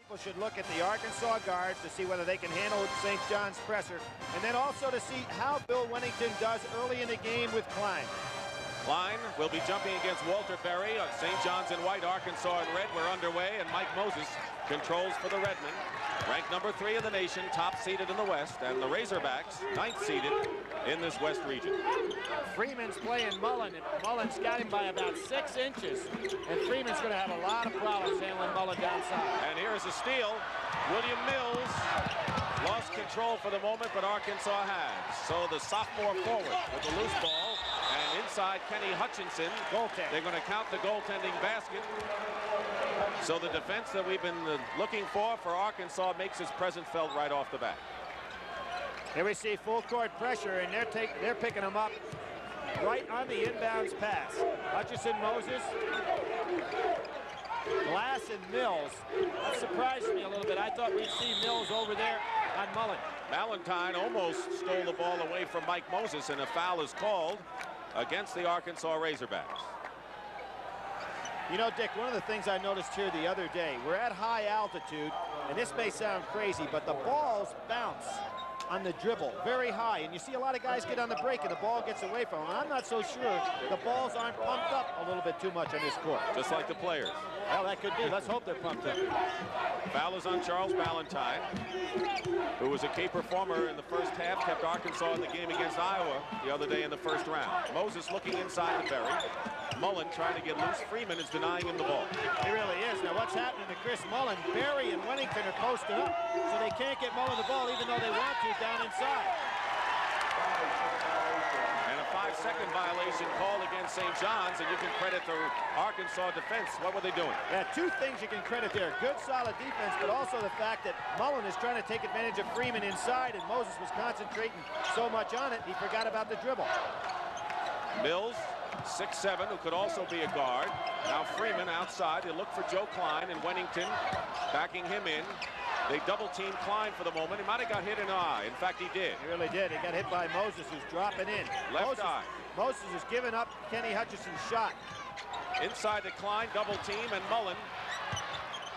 People should look at the Arkansas guards to see whether they can handle St. John's pressure, and then also to see how Bill Wennington does early in the game with Klein. Klein will be jumping against Walter Berry. St. John's in white, Arkansas in red. We're underway, and Mike Moses controls for the Redmen. Ranked number 3 in the nation, top seeded in the West, and the Razorbacks, 9th seeded in this West region. Freeman's playing Mullen, and Mullen's got him by about 6 inches, and Freeman's going to have a lot of problems handling Mullen downside. And here's a steal. William Mills lost control for the moment, but Arkansas has. So the sophomore forward with the loose ball, and inside Kenny Hutchinson. Goaltend. They're going to count the goaltending basket. So the defense that we've been looking for Arkansas makes its presence felt right off the bat. Here we see full court pressure, and they're picking them up right on the inbounds pass. Hutchinson, Moses, Glass, and Mills. That surprised me a little bit. I thought we'd see Mills over there on Mullen. Valentine almost stole the ball away from Mike Moses, and a foul is called against the Arkansas Razorbacks. You know, Dick, one of the things I noticed here the other day, we're at high altitude, and this may sound crazy, but the balls bounce on the dribble very high, and you see a lot of guys get on the break and the ball gets away from them. I'm not so sure the balls aren't pumped up a little bit too much on this court. Just like the players. Well, that could be. Let's hope they're pumped up. Foul is on Charles Valentine, who was a key performer in the first half, kept Arkansas in the game against Iowa the other day in the first round. Moses looking inside the Berry. Mullen trying to get loose. Freeman is denying him the ball. He really is. Now what's happening to Chris Mullen? Berry and Wennington are posted up, so they can't get Mullen the ball even though they want to down inside. And a 5-second violation called against St. John's, and you can credit the Arkansas defense. What were they doing? Yeah, 2 things you can credit there. Good, solid defense, but also the fact that Mullen is trying to take advantage of Freeman inside, and Moses was concentrating so much on it, he forgot about the dribble. Mills, 6'7", who could also be a guard. Now Freeman outside. They look for Joe Klein, and Wennington backing him in. They double-team Klein for the moment. He might have got hit in the eye. In fact, he did. He really did. He got hit by Moses, who's dropping in. Left eye. Moses is giving up Kenny Hutchinson's shot. Inside to Klein, double-team, and Mullen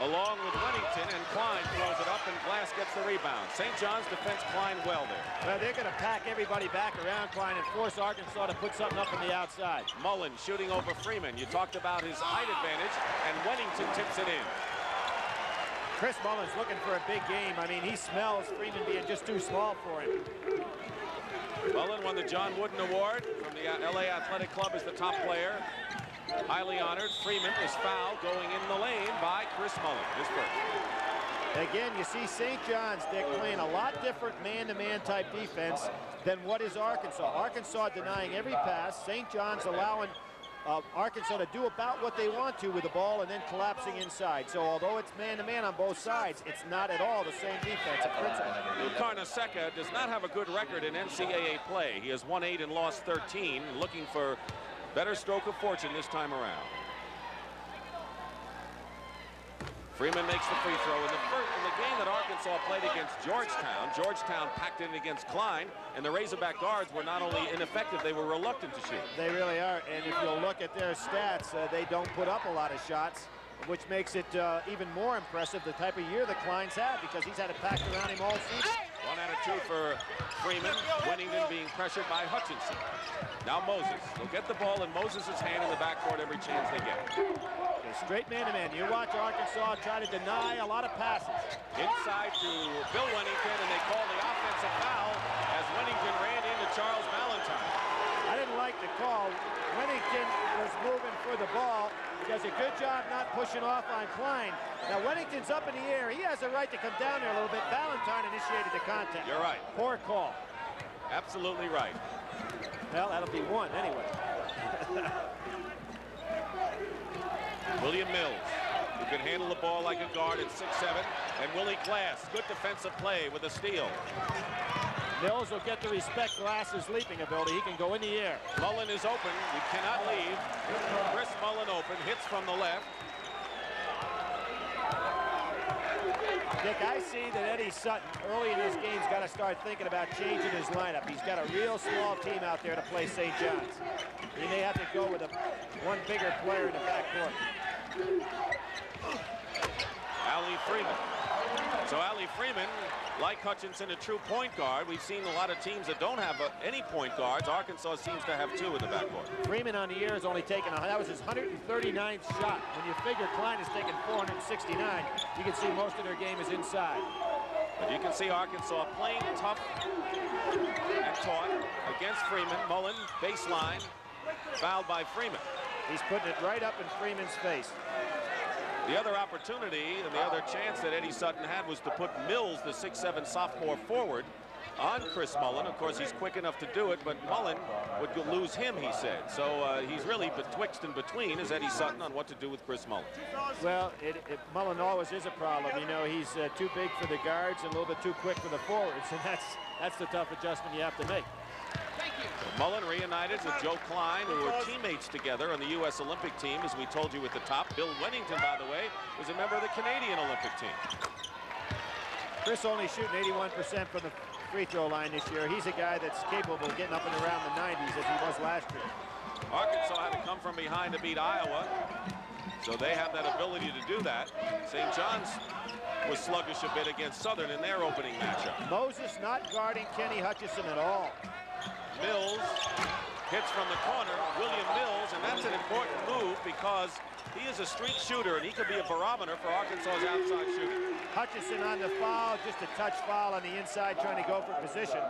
along with Wennington, and Klein throws it up, and Glass gets the rebound. St. John's defense Klein well there. Well, they're going to pack everybody back around Klein and force Arkansas to put something up on the outside. Mullen shooting over Freeman. You talked about his height advantage, and Wennington tips it in. Chris Mullen's looking for a big game. I mean, he smells Freeman being just too small for him. Mullen won the John Wooden Award from the LA Athletic Club as the top player. Highly honored. Freeman is fouled going in the lane by Chris Mullen. His first. Again, you see St. John's, Dick, playing a lot different man-to-man type defense than what is Arkansas. Arkansas denying every pass. St. John's allowing Arkansas to do about what they want to with the ball and then collapsing inside. So although it's man-to-man on both sides, it's not at all the same defensive principle. Carnesecca does not have a good record in NCAA play. He has won 8 and lost 13, looking for better stroke of fortune this time around. Freeman makes the free throw. In the game that Arkansas played against Georgetown, Georgetown packed in against Klein, and the Razorback guards were not only ineffective, they were reluctant to shoot. They really are, and if you'll look at their stats, they don't put up a lot of shots, which makes it even more impressive the type of year that Klein's had, because he's had it packed around him all season. 1 out of 2 for Freeman. Wennington being pressured by Hutchinson. Now Moses. They'll get the ball in Moses' hand in the backcourt every chance they get. Straight man-to-man. You watch Arkansas try to deny a lot of passes. Inside to Bill Wennington, and they call the offensive foul as Wennington ran into Charles Valentine. I didn't like the call. Wennington was moving for the ball. He does a good job not pushing off on Klein. Now Wennington's up in the air. He has a right to come down there a little bit. Valentine initiated the contact. You're right. Poor call. Absolutely right. Well, that'll be 1 anyway. William Mills, who can handle the ball like a guard at 6'7", and Willie Glass, good defensive play with a steal. Mills will get to respect Glass's leaping ability. He can go in the air. Mullen is open. You cannot leave. Chris Mullen open, hits from the left. Dick, I see that Eddie Sutton early in this game's got to start thinking about changing his lineup. He's got a real small team out there to play St. John's. He may have to go with one bigger player in the backcourt. Ali Freeman So Ali Freeman, like Hutchinson, a true point guard. We've seen a lot of teams that don't have any point guards. Arkansas seems to have 2 in the backcourt. Freeman on the year has only taken, that was his 139th shot. When you figure Klein has taken 469, you can see most of their game is inside. But you can see Arkansas playing tough and taut against Freeman. Mullen, baseline, fouled by Freeman. He's putting it right up in Freeman's face. The other opportunity and the other chance that Eddie Sutton had was to put Mills, the 6'7" sophomore forward, on Chris Mullen. Of course, he's quick enough to do it, but Mullen would lose him, he said. So he's really betwixt and between, is Eddie Sutton, on what to do with Chris Mullen. Well, Mullen always is a problem. You know, he's too big for the guards and a little bit too quick for the forwards, and that's the tough adjustment you have to make. Mullen reunited with Joe Klein, who were teammates together on the U.S. Olympic team, as we told you at the top. Bill Wennington, by the way, was a member of the Canadian Olympic team. Chris only shooting 81% from the free throw line this year. He's a guy that's capable of getting up and around the 90s as he was last year. Arkansas had to come from behind to beat Iowa, so they have that ability to do that. St. John's was sluggish a bit against Southern in their opening matchup. Moses not guarding Kenny Hutchinson at all. Mills hits from the corner, William Mills, and that's an important move because he is a streak shooter and he could be a barometer for Arkansas's outside shooting. Hutchinson on the foul, just a touch foul on the inside trying to go for position.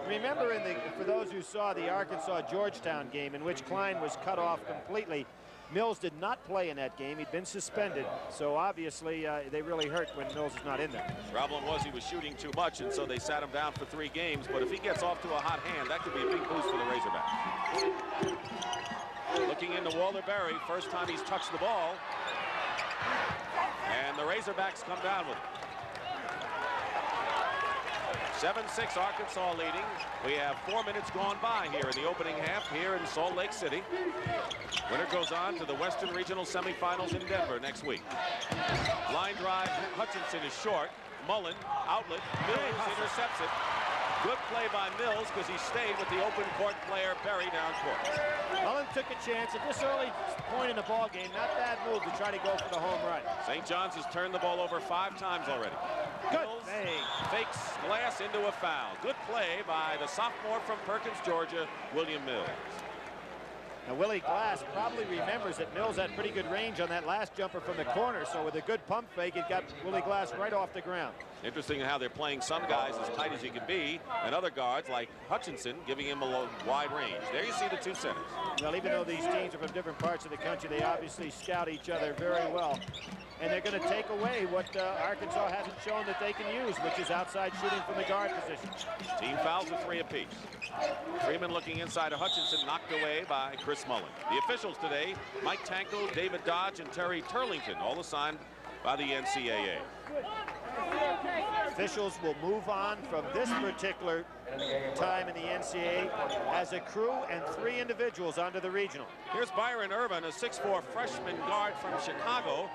Remember, for those who saw the Arkansas-Georgetown game in which Klein was cut off completely, Mills did not play in that game. He'd been suspended, so obviously they really hurt when Mills is not in there. The problem was he was shooting too much, and so they sat him down for 3 games. But if he gets off to a hot hand, that could be a big boost for the Razorbacks. Looking into Walter Berry, first time he's touched the ball. And the Razorbacks come down with it. 7-6 Arkansas leading. We have 4 minutes gone by here in the opening half here in Salt Lake City. Winner goes on to the Western Regional Semifinals in Denver next week. Line drive, Hutchinson is short. Mullen, outlet, Mills intercepts it. Good play by Mills because he stayed with the open court player Berry down court. Mullen took a chance at this early point in the ball game. Not bad move to try to go for the home run. St. John's has turned the ball over 5 times already. Good Mills thing. Fakes Glass into a foul. Good play by the sophomore from Perkins, Georgia, William Mills. Now, Willie Glass probably remembers that Mills had pretty good range on that last jumper from the corner, so with a good pump fake, it got Willie Glass right off the ground. Interesting how they're playing some guys as tight as he can be, and other guards like Hutchinson giving him a wide range. There you see the 2 centers. Well, even though these teams are from different parts of the country, they obviously scout each other very well. And they're going to take away what Arkansas hasn't shown that they can use, which is outside shooting from the guard position. Team fouls with 3 apiece. Freeman looking inside of Hutchinson, knocked away by Chris Mullen. The officials today, Mike Tanko, David Dodge, and Terry Turlington, all assigned by the NCAA. Officials will move on from this particular time in the NCAA as a crew and 3 individuals onto the regional. Here's Byron Irvin, a 6'4" freshman guard from Chicago.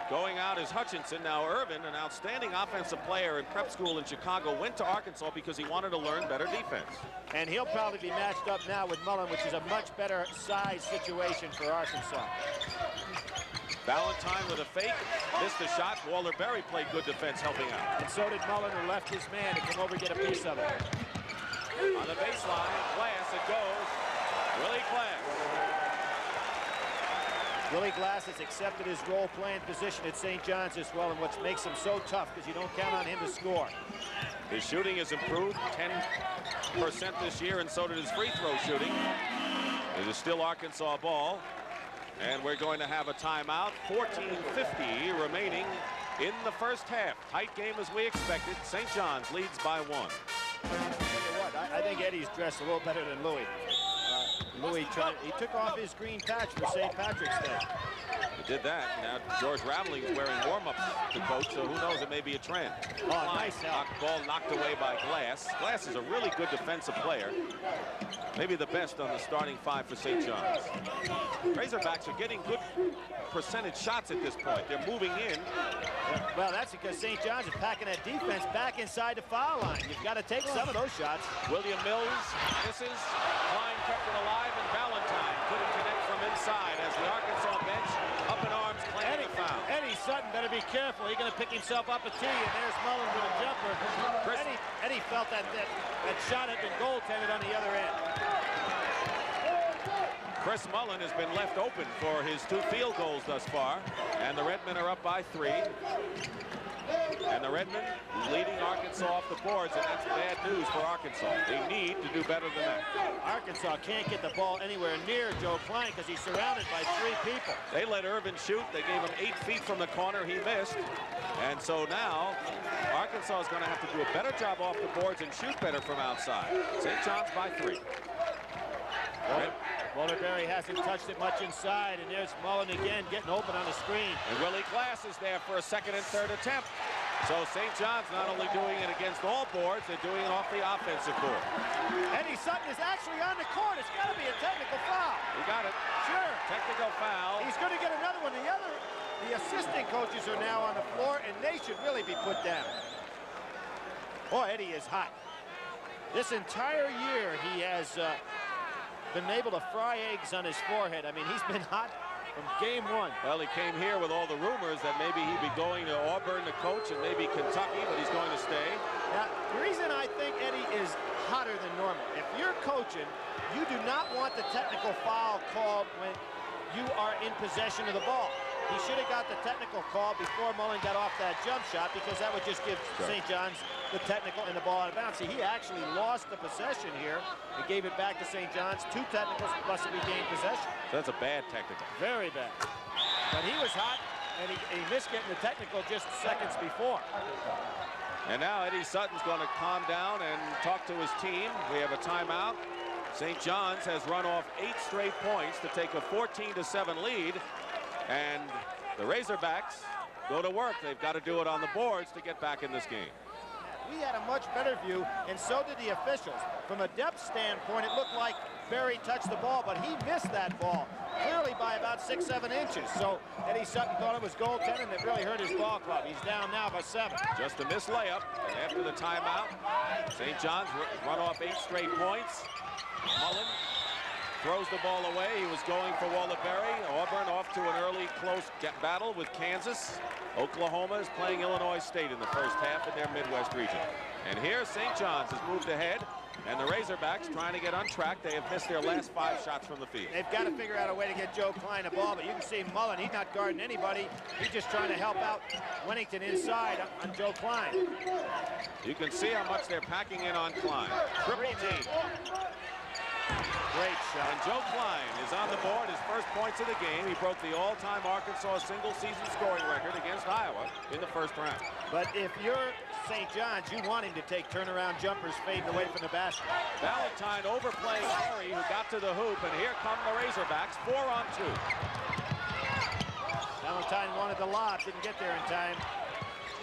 Going out is Hutchinson. Now Irvin, an outstanding offensive player in prep school in Chicago, went to Arkansas because he wanted to learn better defense. And he'll probably be matched up now with Mullen, which is a much better size situation for Arkansas. Valentine with a fake, missed the shot. Walter Berry played good defense helping out. And so did Mullen, who left his man to come over and get a piece of it. On the baseline, Glass, it goes. Willie Glass. Willie Glass has accepted his role playing position at St. John's as well, and what makes him so tough because you don't count on him to score. His shooting has improved 10% this year, and so did his free throw shooting. It is still Arkansas ball, and we're going to have a timeout. 14:50 remaining in the first half. Tight game as we expected. St. John's leads by 1. Tell you what, I think Eddie's dressed a little better than Louis. Louis he took off his green patch for St. Patrick's Day. He did that. Now George Raveling is wearing warm-ups to coach, so who knows, it may be a trend. Oh, nice help. Ball knocked away by Glass. Glass is a really good defensive player. Maybe the best on the starting 5 for St. John's. Razorbacks are getting good percentage shots at this point. They're moving in. Well, that's because St. John's is packing that defense back inside the foul line. You've got to take some of those shots. William Mills misses. Klein kept it alive, and Valentine couldn't connect from inside as the Arkansas bench up in arms claiming a foul. Eddie Sutton better be careful. He's going to pick himself up a tee, and there's Mullen with a jumper. Eddie felt that shot had been goaltended on the other end. Chris Mullen has been left open for his 2 field goals thus far, and the Redmen are up by 3. And the Redmen leading Arkansas off the boards, and that's bad news for Arkansas. They need to do better than that. Arkansas can't get the ball anywhere near Joe Klein because he's surrounded by 3 people. They let Irvin shoot. They gave him 8 feet from the corner. He missed. And so now Arkansas is going to have to do a better job off the boards and shoot better from outside. St. John's by 3. Walter Berry hasn't touched it much inside, and there's Mullen again getting open on the screen. And Willie Glass is there for a 2nd and 3rd attempt. So St. John's not only doing it against all boards, they're doing it off the offensive board. Eddie Sutton is actually on the court. It's got to be a technical foul. He got it. Sure. Technical foul. He's going to get another one. The assistant coaches are now on the floor, and they should really be put down. Boy, Eddie is hot. This entire year, he has been able to fry eggs on his forehead. I mean, he's been hot from game 1. Well, he came here with all the rumors that maybe he'd be going to Auburn to coach and maybe Kentucky, but he's going to stay. Now, the reason I think Eddie is hotter than normal, if you're coaching, you do not want the technical foul called when you are in possession of the ball. He should have got the technical call before Mullen got off that jump shot, because that would just give St. John's the technical and the ball out of bounds. See, he actually lost the possession here and gave it back to St. John's. 2 technicals plus he regained possession. So that's a bad technical. Very bad. But he was hot, and he missed getting the technical just seconds before. And now Eddie Sutton's going to calm down and talk to his team. We have a timeout. St. John's has run off 8 straight points to take a 14-7 lead. And the Razorbacks go to work. They've got to do it on the boards to get back in this game. We had a much better view, and so did the officials. From a depth standpoint, it looked like Berry touched the ball, but he missed that ball, clearly by about 6-7 inches. So Eddie Sutton thought it was goaltending. It really hurt his ball club. He's down now by 7. Just a missed layup, and after the timeout, St. John's run off 8 straight points. Mullen throws the ball away. He was going for Walter Berry. Auburn off to an early close battle with Kansas. Oklahoma is playing Illinois State in the first half in their Midwest region. And here St. John's has moved ahead, and the Razorbacks trying to get on track. They have missed their last 5 shots from the field. They've got to figure out a way to get Joe Klein a ball, but you can see Mullen, he's not guarding anybody. He's just trying to help out Wennington inside on Joe Klein. You can see how much they're packing in on Klein. Triple team. Great shot. And Joe Klein is on the board, his first points of the game. He broke the all-time Arkansas single-season scoring record against Iowa in the first round. But if you're St. John's, you want him to take turnaround jumpers fading away from the basket. Valentine overplaying Berry, who got to the hoop, and here come the Razorbacks, 4-on-2. Valentine wanted the lob, didn't get there in time.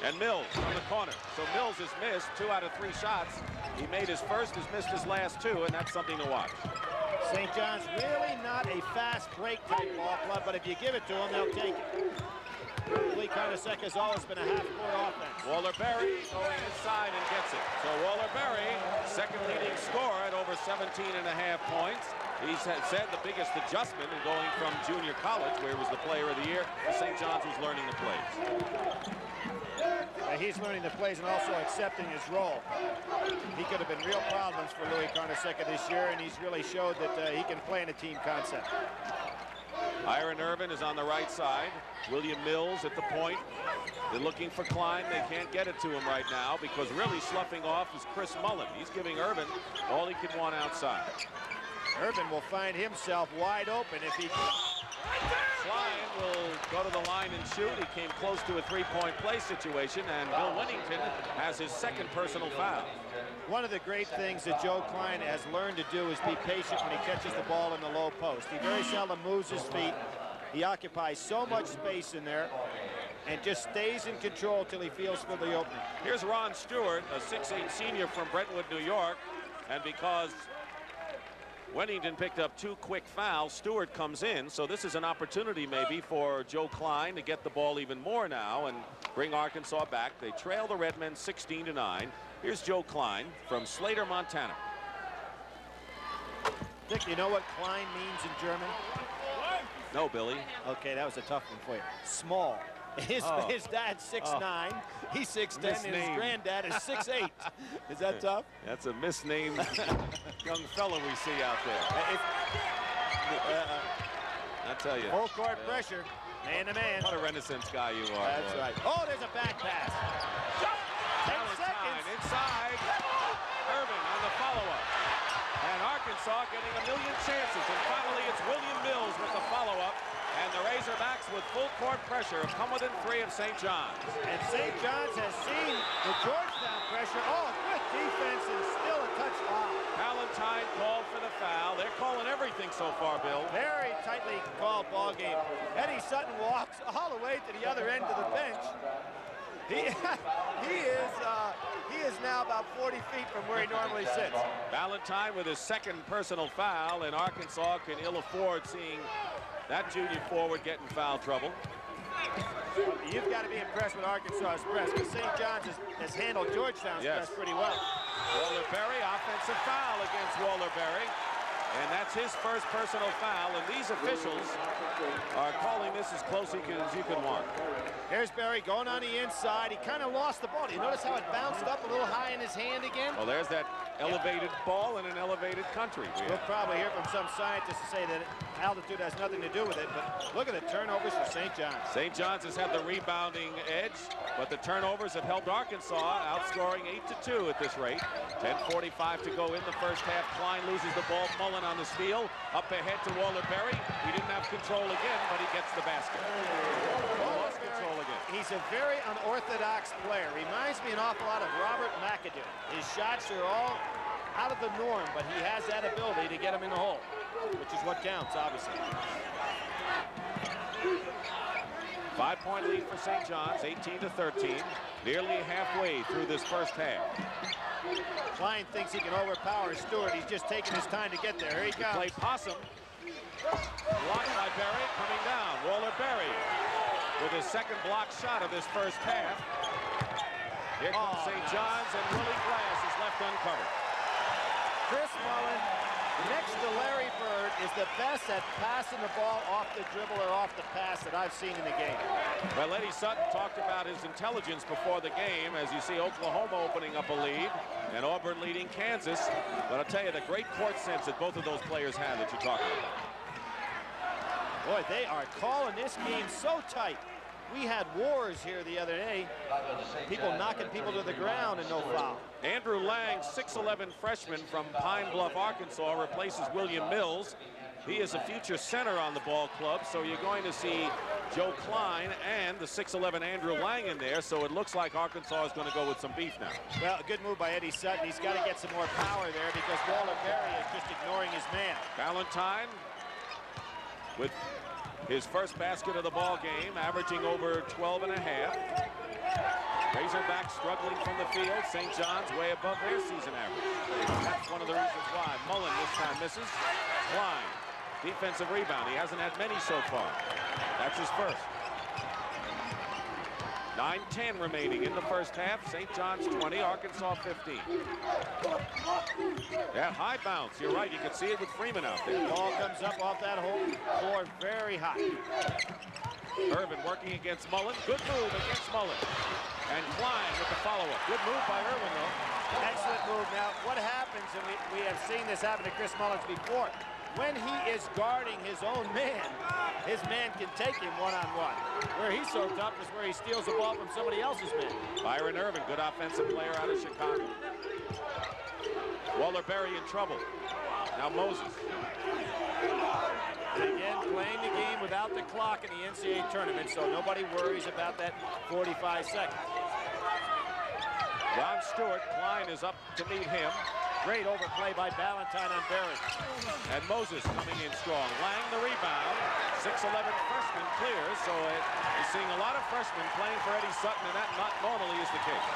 And Mills from the corner. So Mills has missed 2 out of 3 shots. He made his first, has missed his last 2, and that's something to watch. St. John's really not a fast break type ball club, but if you give it to them, they'll take it. Lee Carnesecca has always been a half-court offense. Walter Berry going inside and gets it. So Walter Berry, second leading scorer at over 17.5 points. He's said the biggest adjustment in going from junior college, where he was the player of the year, to St. John's was learning the plays. He's learning the plays and also accepting his role. He could have been real problems for Louis Carnesecca this year, and he's really showed that he can play in a team concept. Iron Irvin is on the right side. William Mills at the point. They're looking for Klein. They can't get it to him right now because really sloughing off is Chris Mullen. He's giving Irvin all he can want outside. Irvin will find himself wide open if he... Klein will go to the line and shoot. He came close to a 3-point play situation, and Bill Wennington has his second personal foul. One of the great things that Joe Klein has learned to do is be patient when he catches the ball in the low post. He very seldom moves his feet. He occupies so much space in there and just stays in control till he feels for the opening. Here's Ron Stewart, a 6'8" senior from Brentwood, New York, and because Wennington picked up 2 quick fouls, Stewart comes in, so this is an opportunity maybe for Joe Klein to get the ball even more now and bring Arkansas back. They trail the Redmen 16-9. Here's Joe Klein from Slater, Montana. Dick, you know what Klein means in German? No, Billy. Okay, that was a tough one for you. Small. His dad's 6'9", he's 6'10", and his granddad is 6'8". Is that tough? That's a misnamed young fellow we see out there. I tell you. Full court pressure, man to man. What a Renaissance guy you are. That's boy. right. Oh, there's a back pass. 10 seconds. Inside. Irvin on the follow-up. And Arkansas getting a million chances. And finally, it's William Mills with the follow-up. And the Razorbacks with full court pressure have come within 3 of St. John's. And St. John's has seen the Georgetown pressure. Oh, good defense and still a touch foul. Ballantyne called for the foul. They're calling everything so far, Bill. Very tightly called ball game. Eddie Sutton walks all the way to the other end of the bench. He is now about 40 feet from where he normally sits. Ballantyne with his second personal foul, and Arkansas can ill afford seeing that junior forward get in foul trouble. You've got to be impressed with Arkansas's press, because St. John's has handled Georgetown's press pretty well. Waller-Berry, offensive foul against Waller-Berry. And that's his first personal foul, and these officials are calling this as close as you can want. Here's Berry going on the inside. He kind of lost the ball. Do you notice how it bounced up a little high in his hand again? Well, there's that elevated ball in an elevated country. We'll probably hear from some scientists to say that altitude has nothing to do with it, but look at the turnovers for St. John's. St. John's has had the rebounding edge, but the turnovers have helped Arkansas, outscoring 8-2 at this rate. 10:45 to go in the first half. Klein loses the ball. Mullen on the steal. Up ahead to Waller-Berry. He didn't have control again, but he gets the basket. Lost control again. He's a very unorthodox player. Reminds me an awful lot of Robert McAdoo. His shots are all out of the norm, but he has that ability to get them in the hole, which is what counts, obviously. 5-point lead for St. John's, 18-13. Nearly halfway through this first half. Klein thinks he can overpower Stewart. He's just taking his time to get there. Here he comes. Play possum. Blocked by Berry, coming down. Waller-Berry with his second block shot of this first half. Here comes St. John's, and Willie Glass is left uncovered. Chris Mullen, next to Larry Bird, is the best at passing the ball off the dribble or off the pass that I've seen in the game. Well, Eddie Sutton talked about his intelligence before the game, as you see Oklahoma opening up a lead and Auburn leading Kansas. But I'll tell you, the great court sense that both of those players have that you're talking about. Boy, they are calling this game so tight. We had wars here the other day. People knocking people to the ground and no foul. Andrew Lang, 6'11" freshman from Pine Bluff, Arkansas, replaces William Mills. He is a future center on the ball club, so you're going to see Joe Klein and the 6'11" Andrew Lang in there, so it looks like Arkansas is going to go with some beef now. Well, a good move by Eddie Sutton. He's got to get some more power there because Waller-Berry is just ignoring his man. Ballantyne with his first basket of the ball game, averaging over 12 and a half. Razorbacks struggling from the field. St. John's way above their season average. That's one of the reasons why. Mullen this time misses. Klein, defensive rebound. He hasn't had many so far. That's his first. 9:10 remaining in the first half. St. John's 20, Arkansas 15. That high bounce, you're right, you can see it with Freeman out there. Ball comes up off that whole floor very hot. Irvin working against Mullen. Good move against Mullen. And Klein with the follow-up. Good move by Irvin, though. Excellent move. Now, what happens, and we have seen this happen to Chris Mullins before, when he is guarding his own man, his man can take him one-on-one. Where he's so tough is where he steals the ball from somebody else's man. Byron Irvin, good offensive player out of Chicago. Waller-Berry in trouble. Now Moses. And again, playing the game without the clock in the NCAA tournament, so nobody worries about that 45 seconds. Ron Stewart, Klein is up to meet him. Great overplay by Ballantyne on Berry. And Moses coming in strong. Lang the rebound. 6'11" freshman clears, so you're seeing a lot of freshmen playing for Eddie Sutton, and that not normally is the case.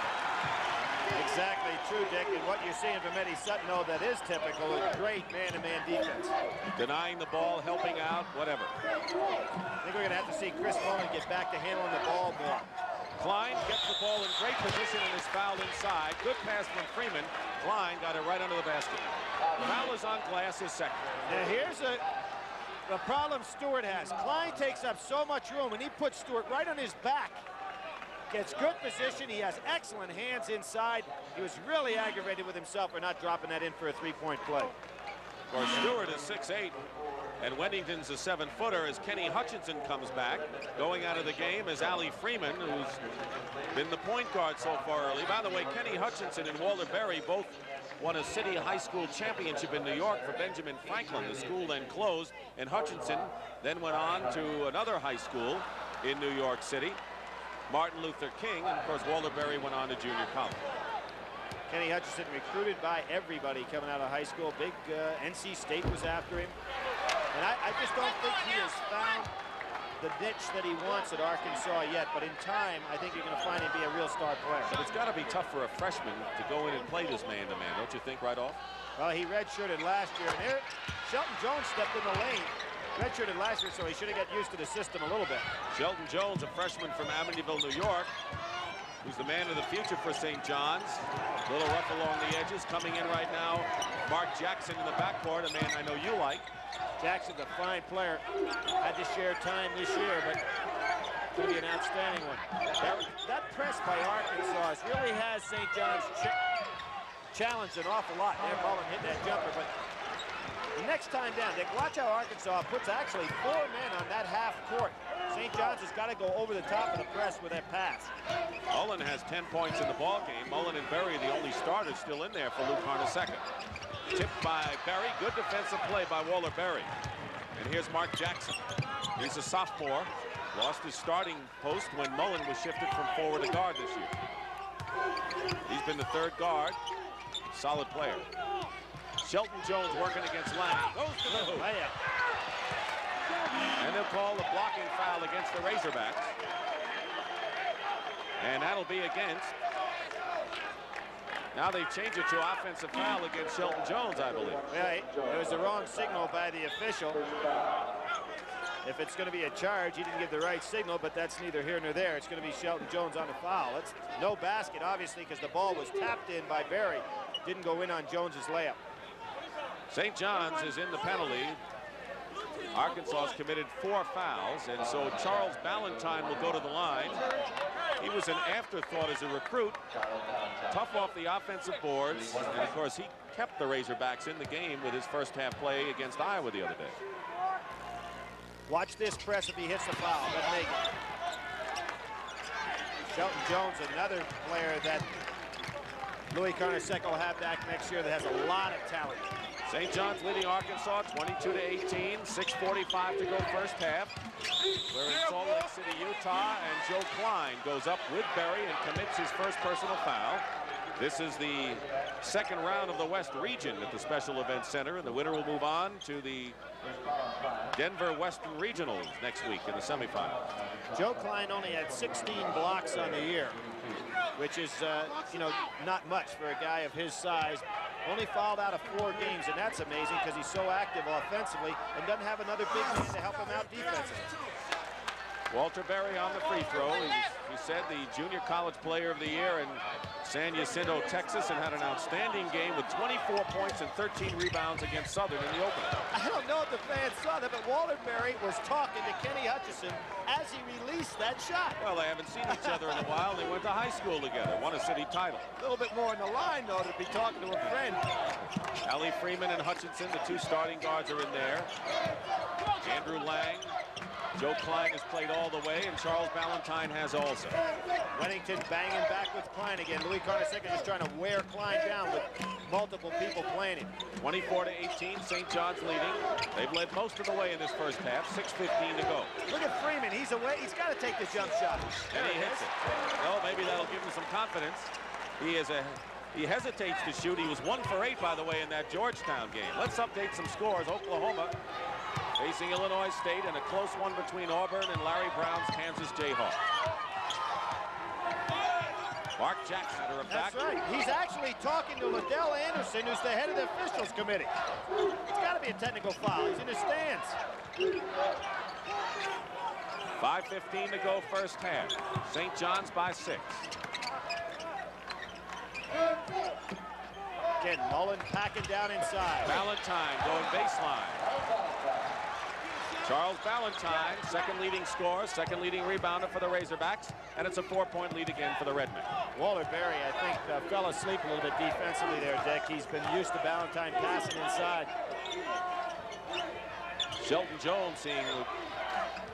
Exactly true, Dick, and what you're seeing from Eddie Sutton, though, that is typical, is great man-to-man defense. Denying the ball, helping out, whatever. I think we're going to have to see Chris Mullen get back to handling the ball more. Klein gets the ball in great position and is fouled inside. Good pass from Freeman. Klein got it right under the basket. Foul is on Glass, his second. Now here's a the problem Stewart has. Klein takes up so much room, and he puts Stewart right on his back. Gets good position. He has excellent hands inside. He was really aggravated with himself for not dropping that in for a three-point play. Of course, Stewart is 6'8", and Wennington's a 7-footer as Kenny Hutchinson comes back. Going out of the game is Ali Freeman, who's been the point guard so far early. By the way, Kenny Hutchinson and Walter Berry both won a city high school championship in New York for Benjamin Franklin. The school then closed, and Hutchinson then went on to another high school in New York City, Martin Luther King, and of course Walter Berry went on to junior college. Kenny Hutchinson recruited by everybody coming out of high school. Big NC State was after him. And I just don't think he has found the niche that he wants at Arkansas yet. But in time, I think you're going to find him be a real star player. But it's got to be tough for a freshman to go in and play this man-to-man, don't you think, right off? Well, he redshirted last year. And there, Shelton Jones stepped in the lane. Redshirted last year, so he should have got used to the system a little bit. Shelton Jones, a freshman from Amityville, New York, who's the man of the future for St. John's. A little rough along the edges. Coming in right now, Mark Jackson in the backcourt, a man I know you like. Jackson's a fine player. Had to share time this year, but going to be an outstanding one. That press by Arkansas really has St. John's challenged an awful lot. There, Mullen hit that jumper, but the next time down, watch how Arkansas puts actually 4 men on that half court. St. John's has got to go over the top of the press with that pass. Mullen has 10 points in the ball game. Mullen and Berry, the only starters still in there for Luke Hornacek. Tipped by Berry. Good defensive play by Walter Berry. And here's Mark Jackson. He's a sophomore. Lost his starting post when Mullen was shifted from forward to guard this year. He's been the third guard. Solid player. Shelton Jones working against Lang. Goes to the hoop. And they'll call the blocking foul against the Razorbacks. And that'll be against. Now they've changed it to offensive foul against Shelton Jones, I believe. Yeah, it was the wrong signal by the official. If it's going to be a charge, he didn't give the right signal, but that's neither here nor there. It's going to be Shelton Jones on the foul. It's no basket, obviously, because the ball was tapped in by Berry. Didn't go in on Jones's layup. St. John's is in the penalty. Arkansas's committed 4 fouls, and so Charles Ballantyne will go to the line. He was an afterthought as a recruit. Tough off the offensive boards, and of course he kept the Razorbacks in the game with his first half play against Iowa the other day. Watch this press if he hits the foul. Doesn't make it. Shelton Jones, another player that Louis Carnesecca will have back next year that has a lot of talent. St. John's leading Arkansas 22-18, 6:45 to go first half. We're in Salt Lake City, Utah, and Joe Klein goes up with Berry and commits his first personal foul. This is the second round of the West Region at the Special Events Center, and the winner will move on to the Denver Western Regionals next week in the semifinals. Joe Klein only had 16 blocks on the year, which is, you know, not much for a guy of his size. Only fouled out of 4 games, and that's amazing because he's so active offensively and doesn't have another big man to help him out defensively. Walter Berry on the free throw. He said the Junior College Player of the Year in San Jacinto, Texas, and had an outstanding game with 24 points and 13 rebounds against Southern in the opener. I don't know if the fans saw that, but Walter Berry was talking to Kenny Hutchinson as he released that shot. Well, they haven't seen each other in a while. They went to high school together, won a city title. A little bit more in the line, though, to be talking to a friend. Ali Freeman and Hutchinson, the 2 starting guards, are in there. Andrew Lang. Joe Klein has played all the way, and Charles Ballantyne has also. Wennington banging back with Klein again. Louis Carnesecca just trying to wear Klein down with multiple people playing him. 24-18, St. John's leading. They've led most of the way in this first half, 6:15 to go. Look at Freeman, he's away. He's got to take the jump shot. And he hits it. Well, maybe that'll give him some confidence. He hesitates to shoot. He was 1 for 8, by the way, in that Georgetown game. Let's update some scores. Oklahoma facing Illinois State, and a close one between Auburn and Larry Brown's Kansas Jayhawks. Mark Jackson to back. That's right. He's actually talking to Liddell Anderson, who's the head of the officials committee. It's got to be a technical foul. He's in the stands. 5:15 to go first half. St. John's by 6. Again, Mullen packing down inside. Ballantyne going baseline. Charles Ballantyne, second leading scorer, second leading rebounder for the Razorbacks, and it's a 4-point lead again for the Redmen. Walter Berry, I think, fell asleep a little bit defensively there, Dick. He's been used to Ballantyne passing inside. Shelton Jones seeing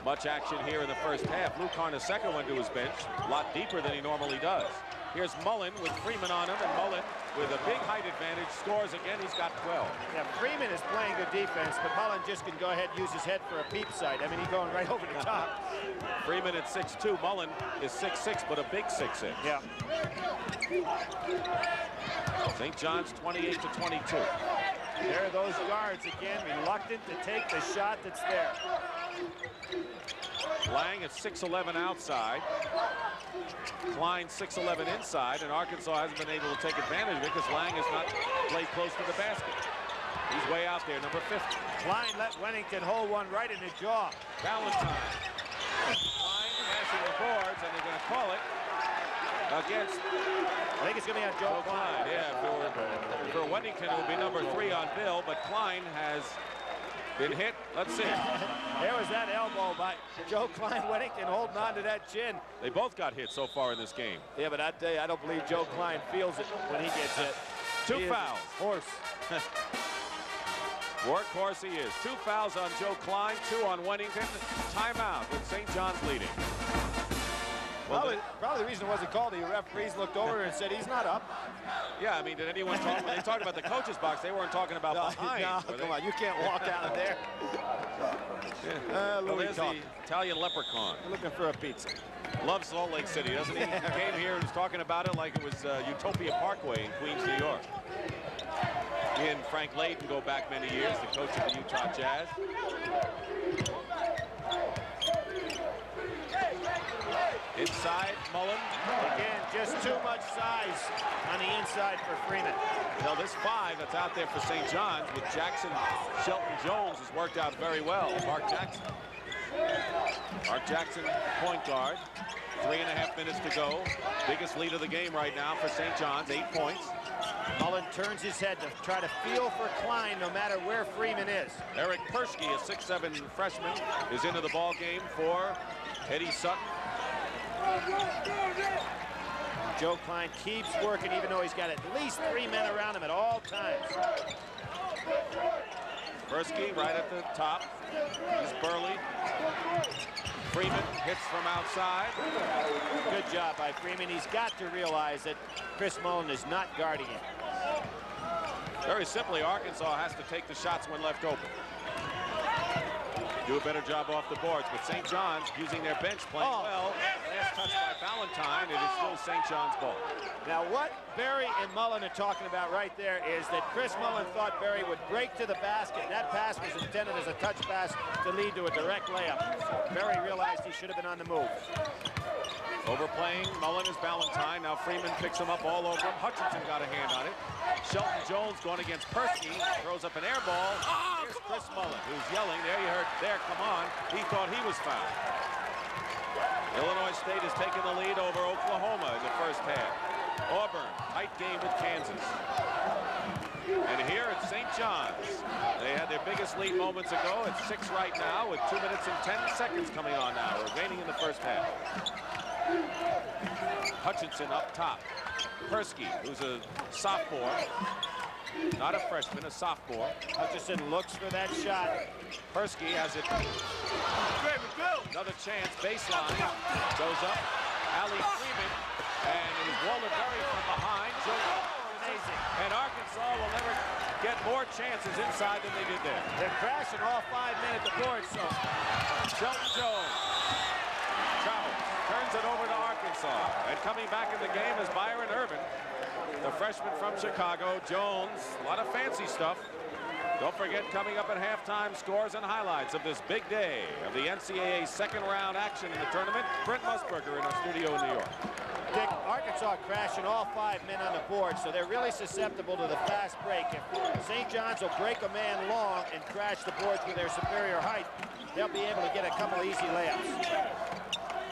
much action here in the first half. Lou Carnesecca went to his bench, a lot deeper than he normally does. Here's Mullen with Freeman on him, and Mullen with a big height advantage scores again. He's got 12. Yeah, Freeman is playing good defense, but Mullen just can go ahead and use his head for a peep sight. I mean, he's going right over the top. Freeman at 6'2". Mullen is 6'6", but a big 6'6". Yeah. St. John's 28 to 22. There are those guards again, reluctant to take the shot that's there. Lang at 6'11" outside. Klein 6'11" inside, and Arkansas hasn't been able to take advantage of it because Lang has not played close to the basket. He's way out there, number 50. Klein let Wennington hold one right in the jaw. Ballantyne. Klein smashing the boards, and they're going to call it against. I think it's going to be on Joe Klein. Yeah, for Wennington, it would be number 3 on Bill, but Klein has been hit. Let's see. There was that elbow by Joe Klein. Wennington holding on to that chin. They both got hit so far in this game. Yeah, but I tell you, I don't believe Joe Klein feels it when he gets hit. 2 fouls. Horse. Workhorse he is. 2 fouls on Joe Klein, 2 on Wennington. Timeout with St. John's leading. Well, probably the reason it wasn't called, the referees looked over and said he's not up. Yeah, I mean, did anyone talk? When they talked about the coach's box, they weren't talking about behind. No, come on, you can't walk out of there. Yeah. Well, there's the Italian leprechaun. You're looking for a pizza. Loves Salt Lake City, doesn't he? He came here and was talking about it like it was Utopia Parkway in Queens, New York. He and Frank Layden go back many years, the coach of the Utah Jazz. Inside, Mullen. Again, just too much size on the inside for Freeman. Now this 5 that's out there for St. John's with Jackson, Shelton Jones has worked out very well. Mark Jackson. Mark Jackson, point guard. 3.5 minutes to go. Biggest lead of the game right now for St. John's, 8 points. Mullen turns his head to try to feel for Klein no matter where Freeman is. Eric Persky, a 6'7" freshman, is into the ball game for Eddie Sutton. Joe Klein keeps working even though he's got at least 3 men around him at all times. Persky right at the top. He's Burley. Freeman hits from outside. Good job by Freeman. He's got to realize that Chris Mullen is not guarding him. Very simply, Arkansas has to take the shots when left open. Do a better job off the boards, but St. John's using their bench playing well. Last touch by Ballantyne, it is still St. John's ball. Now what Berry and Mullen are talking about right there is that Chris Mullen thought Berry would break to the basket, and that pass was intended as a touch pass to lead to a direct layup. Berry realized he should have been on the move. Overplaying, Mullen is Ballantyne. Now Freeman picks him up all over him. Hutchinson got a hand on it. Shelton Jones going against Persky, throws up an air ball. Here's Chris Mullen, who's yelling. There you heard, there, come on. He thought he was fouled. Illinois State has taken the lead over Oklahoma in the first half. Auburn, tight game with Kansas. And here at St. John's, they had their biggest lead moments ago. It's 6 right now with 2 minutes and 10 seconds coming on now, remaining in the first half. Hutchinson up top. Persky, who's a sophomore, not a freshman, a sophomore. Hutchinson looks for that shot. Persky has it. Another chance, baseline, goes up. Ali Freeman, and it is Walter Berry from behind. Amazing. And Arkansas will never get more chances inside than they did there. They're crashing all 5 men at the board, so. Shelton Jones travels, turns it over to Arkansas. And coming back in the game is Byron Irvin, the freshman from Chicago. Jones, a lot of fancy stuff. Don't forget, coming up at halftime, scores and highlights of this big day of the NCAA second round action in the tournament. Brent Musburger in our studio in New York. Dick, Arkansas crashing all 5 men on the board, so they're really susceptible to the fast break. If St. John's will break a man long and crash the boards with their superior height, they'll be able to get a couple easy layups.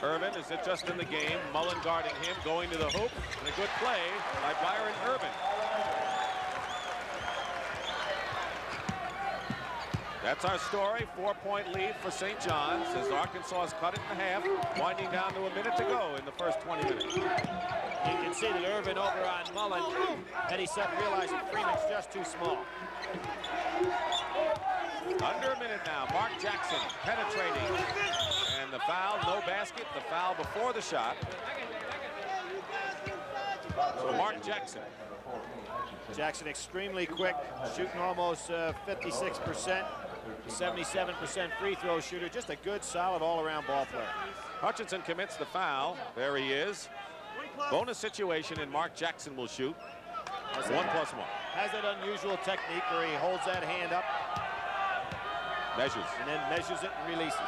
Irvin is just in the game. Mullen guarding him, going to the hoop, and a good play by Byron Irvin. That's our story. 4-point lead for St. John's as Arkansas has cut it in half, winding down to a minute to go in the first 20 minutes. You can see that Irvin over on Mullen. Eddie Sutton realizing Freeman's just too small. Under a minute now. Mark Jackson penetrating. And the foul, no basket. The foul before the shot. So Mark Jackson. Jackson extremely quick, shooting almost 56%, 77% free throw shooter. Just a good, solid all-around ball player. Hutchinson commits the foul. There he is. Bonus situation, and Mark Jackson will shoot. 1+1. Has that unusual technique where he holds that hand up. Measures. And then measures it and releases.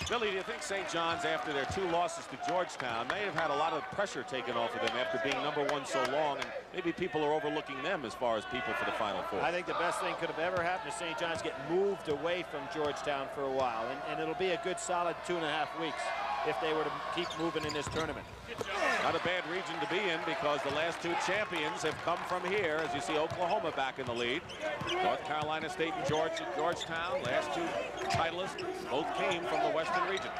Billy, do you think St. John's, after their 2 losses to Georgetown, may have had a lot of pressure taken off of them after being #1 so long, and maybe people are overlooking them as far as people for the Final Four? I think the best thing could have ever happened to St. John's get moved away from Georgetown for a while, and it'll be a good solid 2.5 weeks if they were to keep moving in this tournament. Not a bad region to be in because the last 2 champions have come from here, as you see Oklahoma back in the lead. North Carolina State and Georgetown, last 2 titleists, both came from the Western region.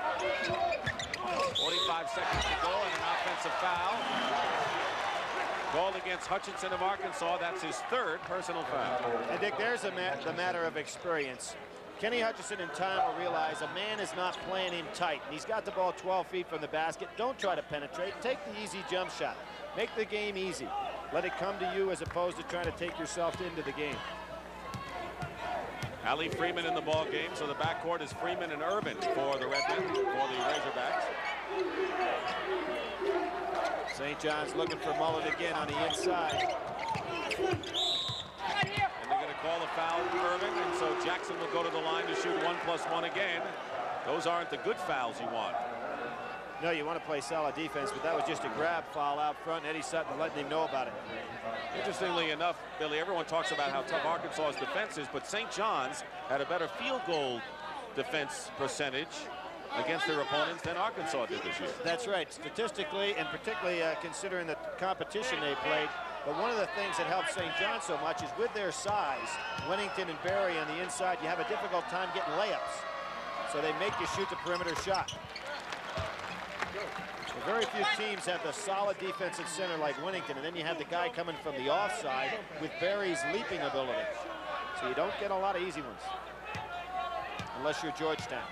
45 seconds to go and an offensive foul. Called against Hutchinson of Arkansas. That's his 3rd personal foul. And Dick, there's the matter of experience. Kenny Hutchinson in time will realize a man is not playing him tight. And he's got the ball 12 feet from the basket. Don't try to penetrate. Take the easy jump shot. Make the game easy. Let it come to you as opposed to trying to take yourself into the game. Ali Freeman in the ball game, so the backcourt is Freeman and Irvin for the Redmen, for the Razorbacks. St. John's looking for Mullen again on the inside. Call the foul Irvin, and so Jackson will go to the line to shoot 1+1 again. Those aren't the good fouls you want. No, you want to play solid defense, but that was just a grab foul out front. Eddie Sutton letting him know about it. Interestingly enough, Billy, everyone talks about how tough Arkansas's defense is, but St. John's had a better field goal defense percentage against their opponents than Arkansas did this year. That's right, statistically, and particularly considering the competition they played. But one of the things that helps St. John so much is with their size, Winnington and Berry on the inside, you have a difficult time getting layups. So they make you shoot the perimeter shot. So very few teams have the solid defensive center like Winnington, and then you have the guy coming from the offside with Berry's leaping ability. So you don't get a lot of easy ones, unless you're Georgetown.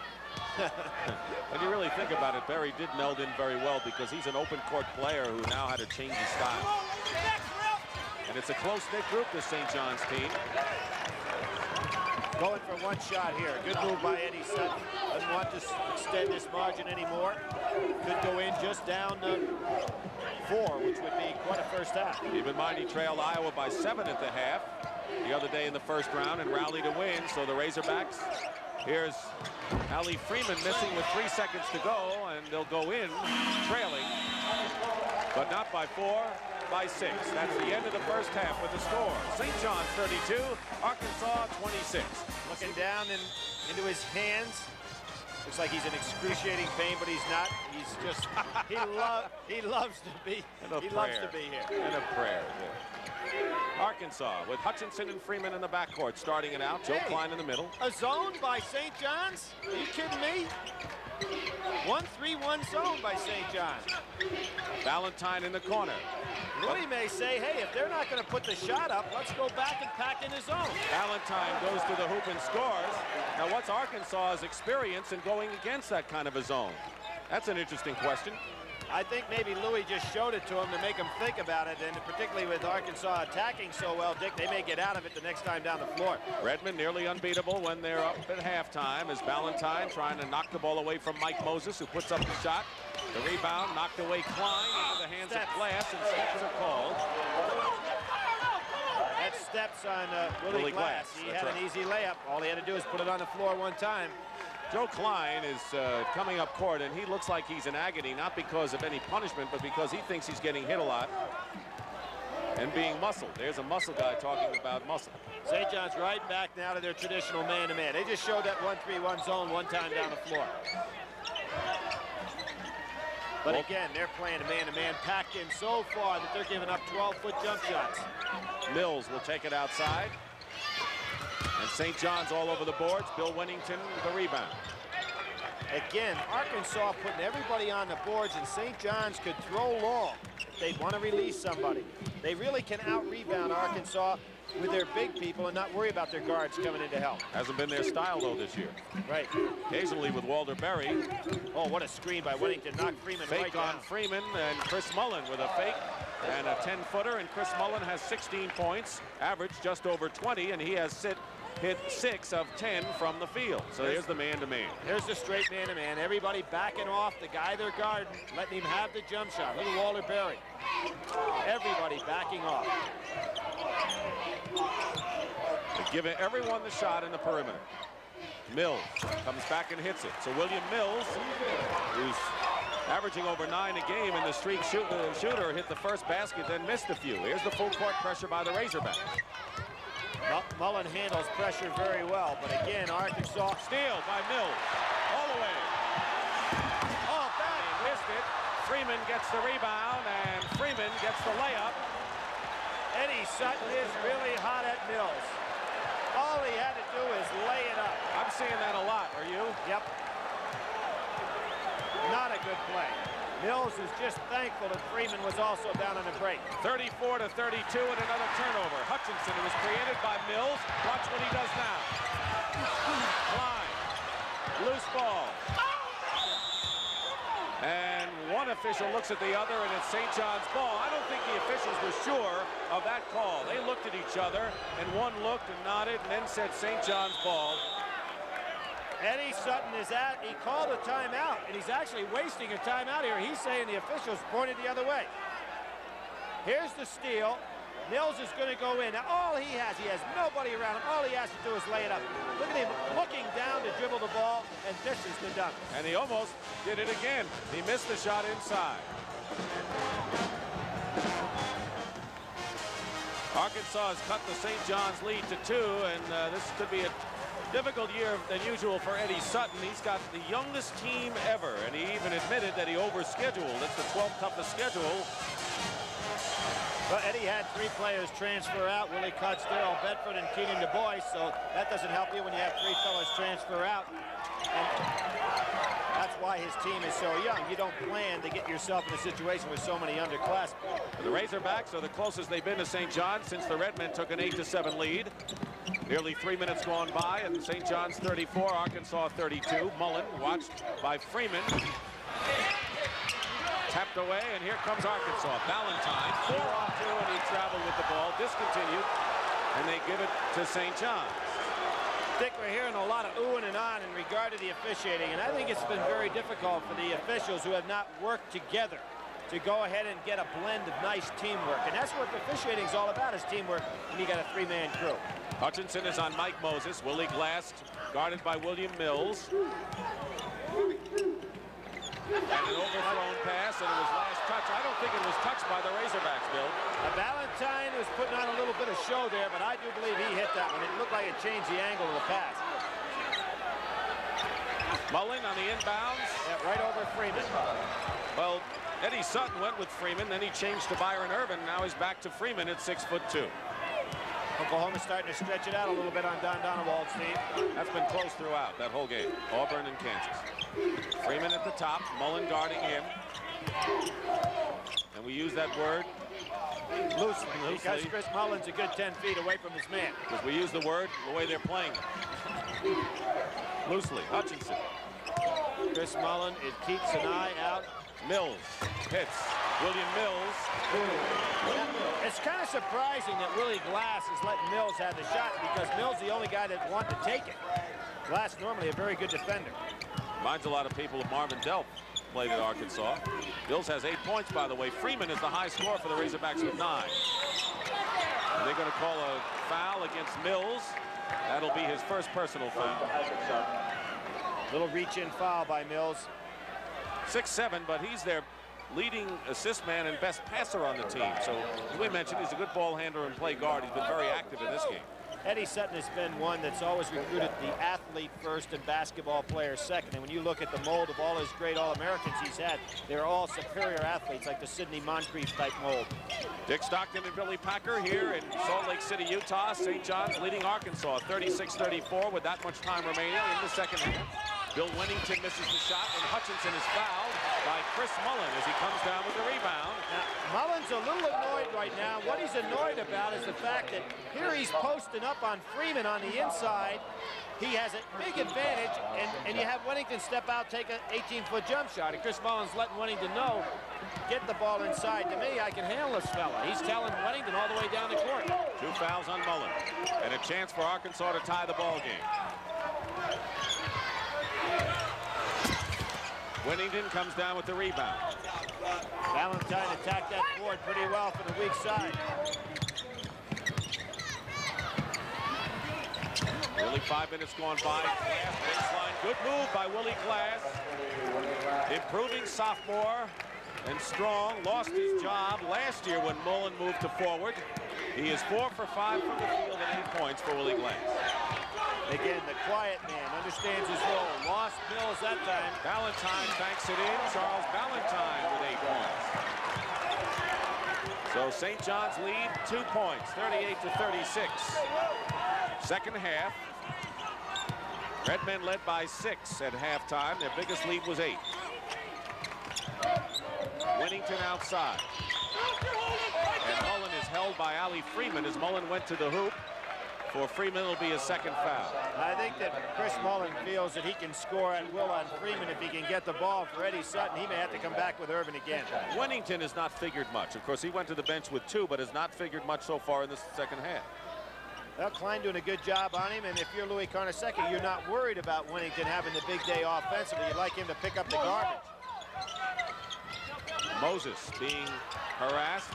When you really think about it, Berry did meld in very well because he's an open court player who now had to change his style. And it's a close-knit group, this St. John's team. Going for one shot here. Good move by Eddie Sutton. Doesn't want to extend this margin anymore. Could go in just down to 4, which would be quite a first half. Keep in mind he trailed Iowa by 7 at the half the other day in the first round and rallied to win. So the Razorbacks, here's Ali Freeman missing with 3 seconds to go, and they'll go in trailing, but not by 4. By 6. That's the end of the first half with the score. St. John's 32, Arkansas 26. Looking down into his hands. Looks like he's in excruciating pain, but he's not. He's just he loves to be here. And a prayer. Yeah. Arkansas with Hutchinson and Freeman in the backcourt starting it out. Joe Klein in the middle. A zone by St. John's? Are you kidding me? 1-3-1 zone by St. John's. Valentine in the corner. Louis may say, hey, if they're not going to put the shot up, let's go back and pack in his zone. Valentine goes to the hoop and scores. Now, what's Arkansas's experience in going against that kind of a zone? That's an interesting question. I think maybe Louis just showed it to him to make him think about it, and particularly with Arkansas attacking so well, Dick, they may get out of it the next time down the floor. Redmond nearly unbeatable when they're up at halftime as Valentine trying to knock the ball away from Mike Moses, who puts up the shot. The rebound knocked away Klein into the hands of Glass, and steps are called. That's steps on Willie Glass. He had an easy layup. All he had to do is put it on the floor one time. Joe Klein is coming up court, and he looks like he's in agony, not because of any punishment, but because he thinks he's getting hit a lot and being muscled. There's a muscle guy talking about muscle. St. John's right back now to their traditional man-to-man. They just showed that 1-3-1 zone one time down the floor. But again, they're playing a man-to-man, packed in so far that they're giving up 12-foot jump shots. Mills will take it outside. And St. John's all over the boards. Bill Winnington with the rebound. Again, Arkansas putting everybody on the boards, and St. John's could throw long if they want to release somebody. They really can out-rebound Arkansas with their big people and not worry about their guards coming in to help. Hasn't been their style, though, this year. Right. Occasionally with Walter Berry. Oh, what a screen by Winnington. Knocked Freeman Fake right on down. Freeman, and Chris Mullen with a fake and a 10-footer. And Chris Mullen has 16 points, average just over 20, and he has hit 6 of 10 from the field. So here's the man-to-man. Here's the straight man-to-man. Everybody backing off the guy they're guarding, letting him have the jump shot. Look at Walter Berry. Everybody backing off. They're giving everyone the shot in the perimeter. Mills comes back and hits it. So William Mills, who's averaging over 9 a game in the streak shooter, hit the first basket, then missed a few. Here's the full court pressure by the Razorbacks. Mullen handles pressure very well, but again, Arkansas. Steal by Mills, all the way. Oh, bad. He missed it. Freeman gets the rebound, and Freeman gets the layup. Eddie Sutton is really hot at Mills. All he had to do is lay it up. I'm seeing that a lot, are you? Yep. Not a good play. Mills is just thankful that Freeman was also down on the break. 34 to 32 and another turnover. Hutchinson, it was created by Mills. Watch what he does now. Klein, loose ball. And one official looks at the other, and it's St. John's ball. I don't think the officials were sure of that call. They looked at each other, and one looked and nodded and then said St. John's ball. Eddie Sutton is at, he called a timeout, and he's actually wasting a timeout here. He's saying the officials pointed the other way. Here's the steal. Mills is going to go in. Now, all he has nobody around him. All he has to do is lay it up. Look at him looking down to dribble the ball, and this is the dunk. And he almost did it again. He missed the shot inside. Arkansas has cut the St. John's lead to 2, and this could be a difficult year than usual for Eddie Sutton. He's got the youngest team ever, and he even admitted that he overscheduled. It's the 12th toughest schedule. Well, Eddie had 3 players transfer out, Willie Cutts, Darrell Bedford, and Keenan Du Bois, so that doesn't help you when you have 3 fellas transfer out. And that's why his team is so young. You don't plan to get yourself in a situation with so many underclassmen. The Razorbacks are the closest they've been to St. John's since the Redmen took an 8-7 lead. Nearly 3 minutes gone by, and St. John's 34, Arkansas 32. Mullen watched by Freeman. Tapped away, and here comes Arkansas. Valentine, 4-on-2, and he traveled with the ball, discontinued, and they give it to St. John's. Dick, we're hearing a lot of oohing and ahhing in regard to the officiating, and I think it's been very difficult for the officials who have not worked together to go ahead and get a blend of nice teamwork. And that's what the officiating is all about, is teamwork, when you got a 3-man crew. Hutchinson is on Mike Moses. Willie Glass guarded by William Mills. And an overthrown pass, and it was last touch. I don't think it was touched by the Razorbacks, Bill. Valentine was putting on a little bit of show there, but I do believe he hit that one. It looked like it changed the angle of the pass. Mullen on the inbounds. Yeah, right over Freeman. Well, Eddie Sutton went with Freeman, then he changed to Byron Irvin. Now he's back to Freeman at 6'2". Oklahoma's starting to stretch it out a little bit on Don Donewald's team. That's been close throughout that whole game. Auburn and Kansas. Freeman at the top, Mullen guarding him. And we use that word loosely, because Chris Mullen's a good 10 feet away from his man. Because we use the word the way they're playing it. Loosely, Hutchinson. Chris Mullen, it keeps an eye out. Mills hits. William Mills. It's kind of surprising that Willie Glass is letting Mills have the shot, because Mills is the only guy that wanted to take it. Glass normally a very good defender. Reminds a lot of people of Marvin Delp, played at Arkansas. Mills has 8 points, by the way. Freeman is the high scorer for the Razorbacks with 9. And they're going to call a foul against Mills. That'll be his first personal foul. Little reach-in foul by Mills. 6'7", but he's their leading assist man and best passer on the team. So, as we mentioned, he's a good ball handler and play guard. He's been very active in this game. Eddie Sutton has been one that's always recruited the athlete first and basketball player second. And when you look at the mold of all his great All-Americans he's had, they're all superior athletes, like the Sidney Moncrief type mold. Dick Stockton and Billy Packer here in Salt Lake City, Utah. St. John's leading Arkansas 36-34 with that much time remaining in the second half. Bill Wennington misses the shot, and Hutchinson is fouled by Chris Mullin as he comes down with the rebound. Now, Mullin's a little annoyed right now. What he's annoyed about is the fact that here he's posting up on Freeman on the inside. He has a big advantage, and you have Wennington step out, take an 18-foot jump shot, and Chris Mullin's letting Wennington know, get the ball inside to me, I can handle this fella. He's telling Wennington all the way down the court. 2 fouls on Mullin, and a chance for Arkansas to tie the ball game. Wennington comes down with the rebound. Valentine attacked that board pretty well for the weak side. Nearly 5 minutes gone by. Glass baseline. Good move by Willie Glass. Improving sophomore and strong. Lost his job last year when Mullin moved to forward. He is 4 for 5 from the field and 8 points for Willie Glass. Again, the quiet man understands his role. Lost Mills that time. Valentine banks it in. Charles Valentine with 8 points. So St. John's lead 2 points, 38-36. Second half. Redmen led by 6 at halftime. Their biggest lead was 8. Wennington outside. And Mullin is held by Ali Freeman as Mullin went to the hoop. For Freeman, it'll be a second foul. I think that Chris Mullin feels that he can score at will on Freeman if he can get the ball. For Eddie Sutton, he may have to come back with Irvin again. Wennington has not figured much. Of course, he went to the bench with 2, but has not figured much so far in this second half. Well, Klein doing a good job on him, and if you're Louis Carnesecca, you're not worried about Wennington having the big day offensively. You'd like him to pick up the garbage. Moses being harassed.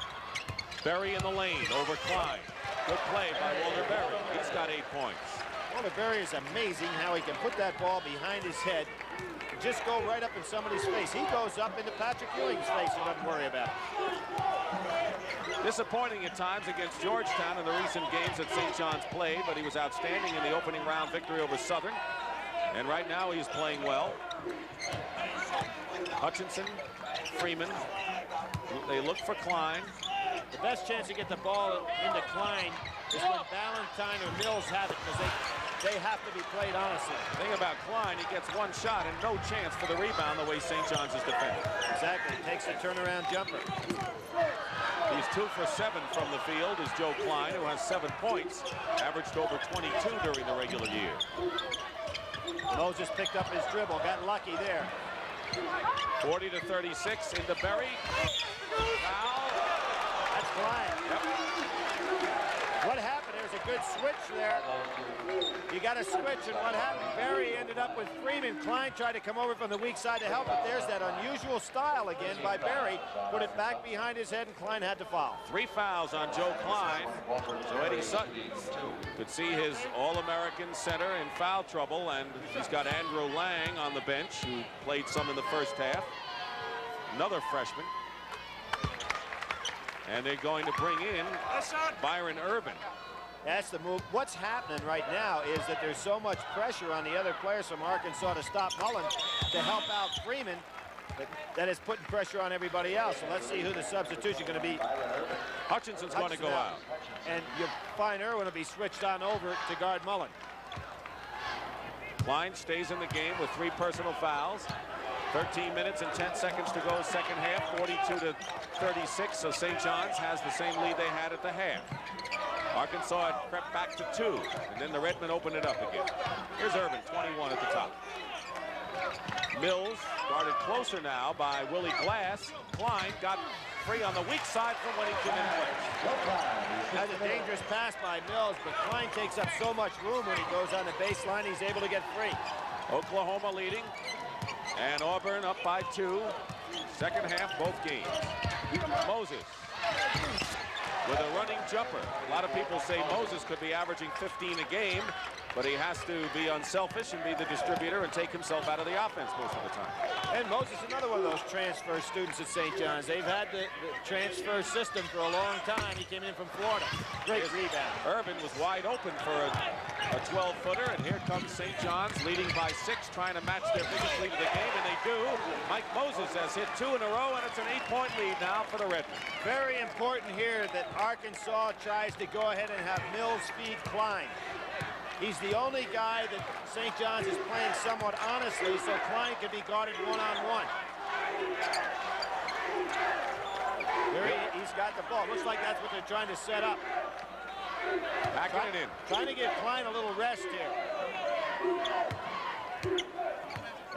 Berry in the lane over Klein. Good play by Walter Berry. He's got 8 points. Walter Berry is amazing how he can put that ball behind his head, just go right up in somebody's face. He goes up into Patrick Ewing's face and doesn't worry about it. Disappointing at times against Georgetown in the recent games that St. John's played, but he was outstanding in the opening round victory over Southern. And right now he's playing well. Hutchinson, Freeman, they look for Klein. The best chance to get the ball into Klein is when Valentine or Mills have it, because they have to be played honestly. The thing about Klein, he gets 1 shot and no chance for the rebound the way St. John's is defending. Exactly, takes a turnaround jumper. He's 2 for 7 from the field is Joe Klein, who has 7 points, averaged over 22 during the regular year. Moses picked up his dribble, got lucky there. 40-36 into Berry. Foul. That's Klein. Yep. What happened? There's a good switch there. You got a switch, and what happened? Berry ended up with Freeman. Klein tried to come over from the weak side to help, but there's that unusual style again by Berry. Put it back behind his head, and Klein had to foul. 3 fouls on Joe Klein. So Eddie Sutton could see his All-American center in foul trouble, and he's got Andrew Lang on the bench, who played some in the first half. Another freshman. And they're going to bring in Byron Irvin. That's the move. What's happening right now is that there's so much pressure on the other players from Arkansas to stop Mullin to help out Freeman that is putting pressure on everybody else. So let's see who the substitution is going to be. Hutchinson's going to go out. And you'll find Irwin will be switched on over to guard Mullin. Klein stays in the game with 3 personal fouls. 13 minutes and 10 seconds to go second half, 42-36. So St. John's has the same lead they had at the half. Arkansas had crept back to 2, and then the Redmen opened it up again. Here's Irvin, 21 at the top. Mills guarded closer now by Willie Glass. Klein got free on the weak side from Wennington in place. That's a dangerous pass by Mills, but Klein takes up so much room when he goes on the baseline, he's able to get free. Oklahoma leading, and Auburn up by 2. Second half, both games. Moses. with a running jumper. A lot of people say Moses could be averaging 15 a game, but he has to be unselfish and be the distributor and take himself out of the offense most of the time. And Moses, another one of those transfer students at St. John's. They've had the transfer system for a long time. He came in from Florida. Great rebound. Urban was wide open for a 12-footer, and here comes St. John's leading by 6, trying to match their biggest lead of the game, and they do. Mike Moses has hit 2 in a row, and it's an 8-point lead now for the Redmen. Very important here that Arkansas tries to go ahead and have Mills feed Klein. He's the only guy that St. John's is playing somewhat honestly, so Klein can be guarded one-on-one. He's got the ball. Looks like that's what they're trying to set up. Backing it in. Trying to give Klein a little rest here.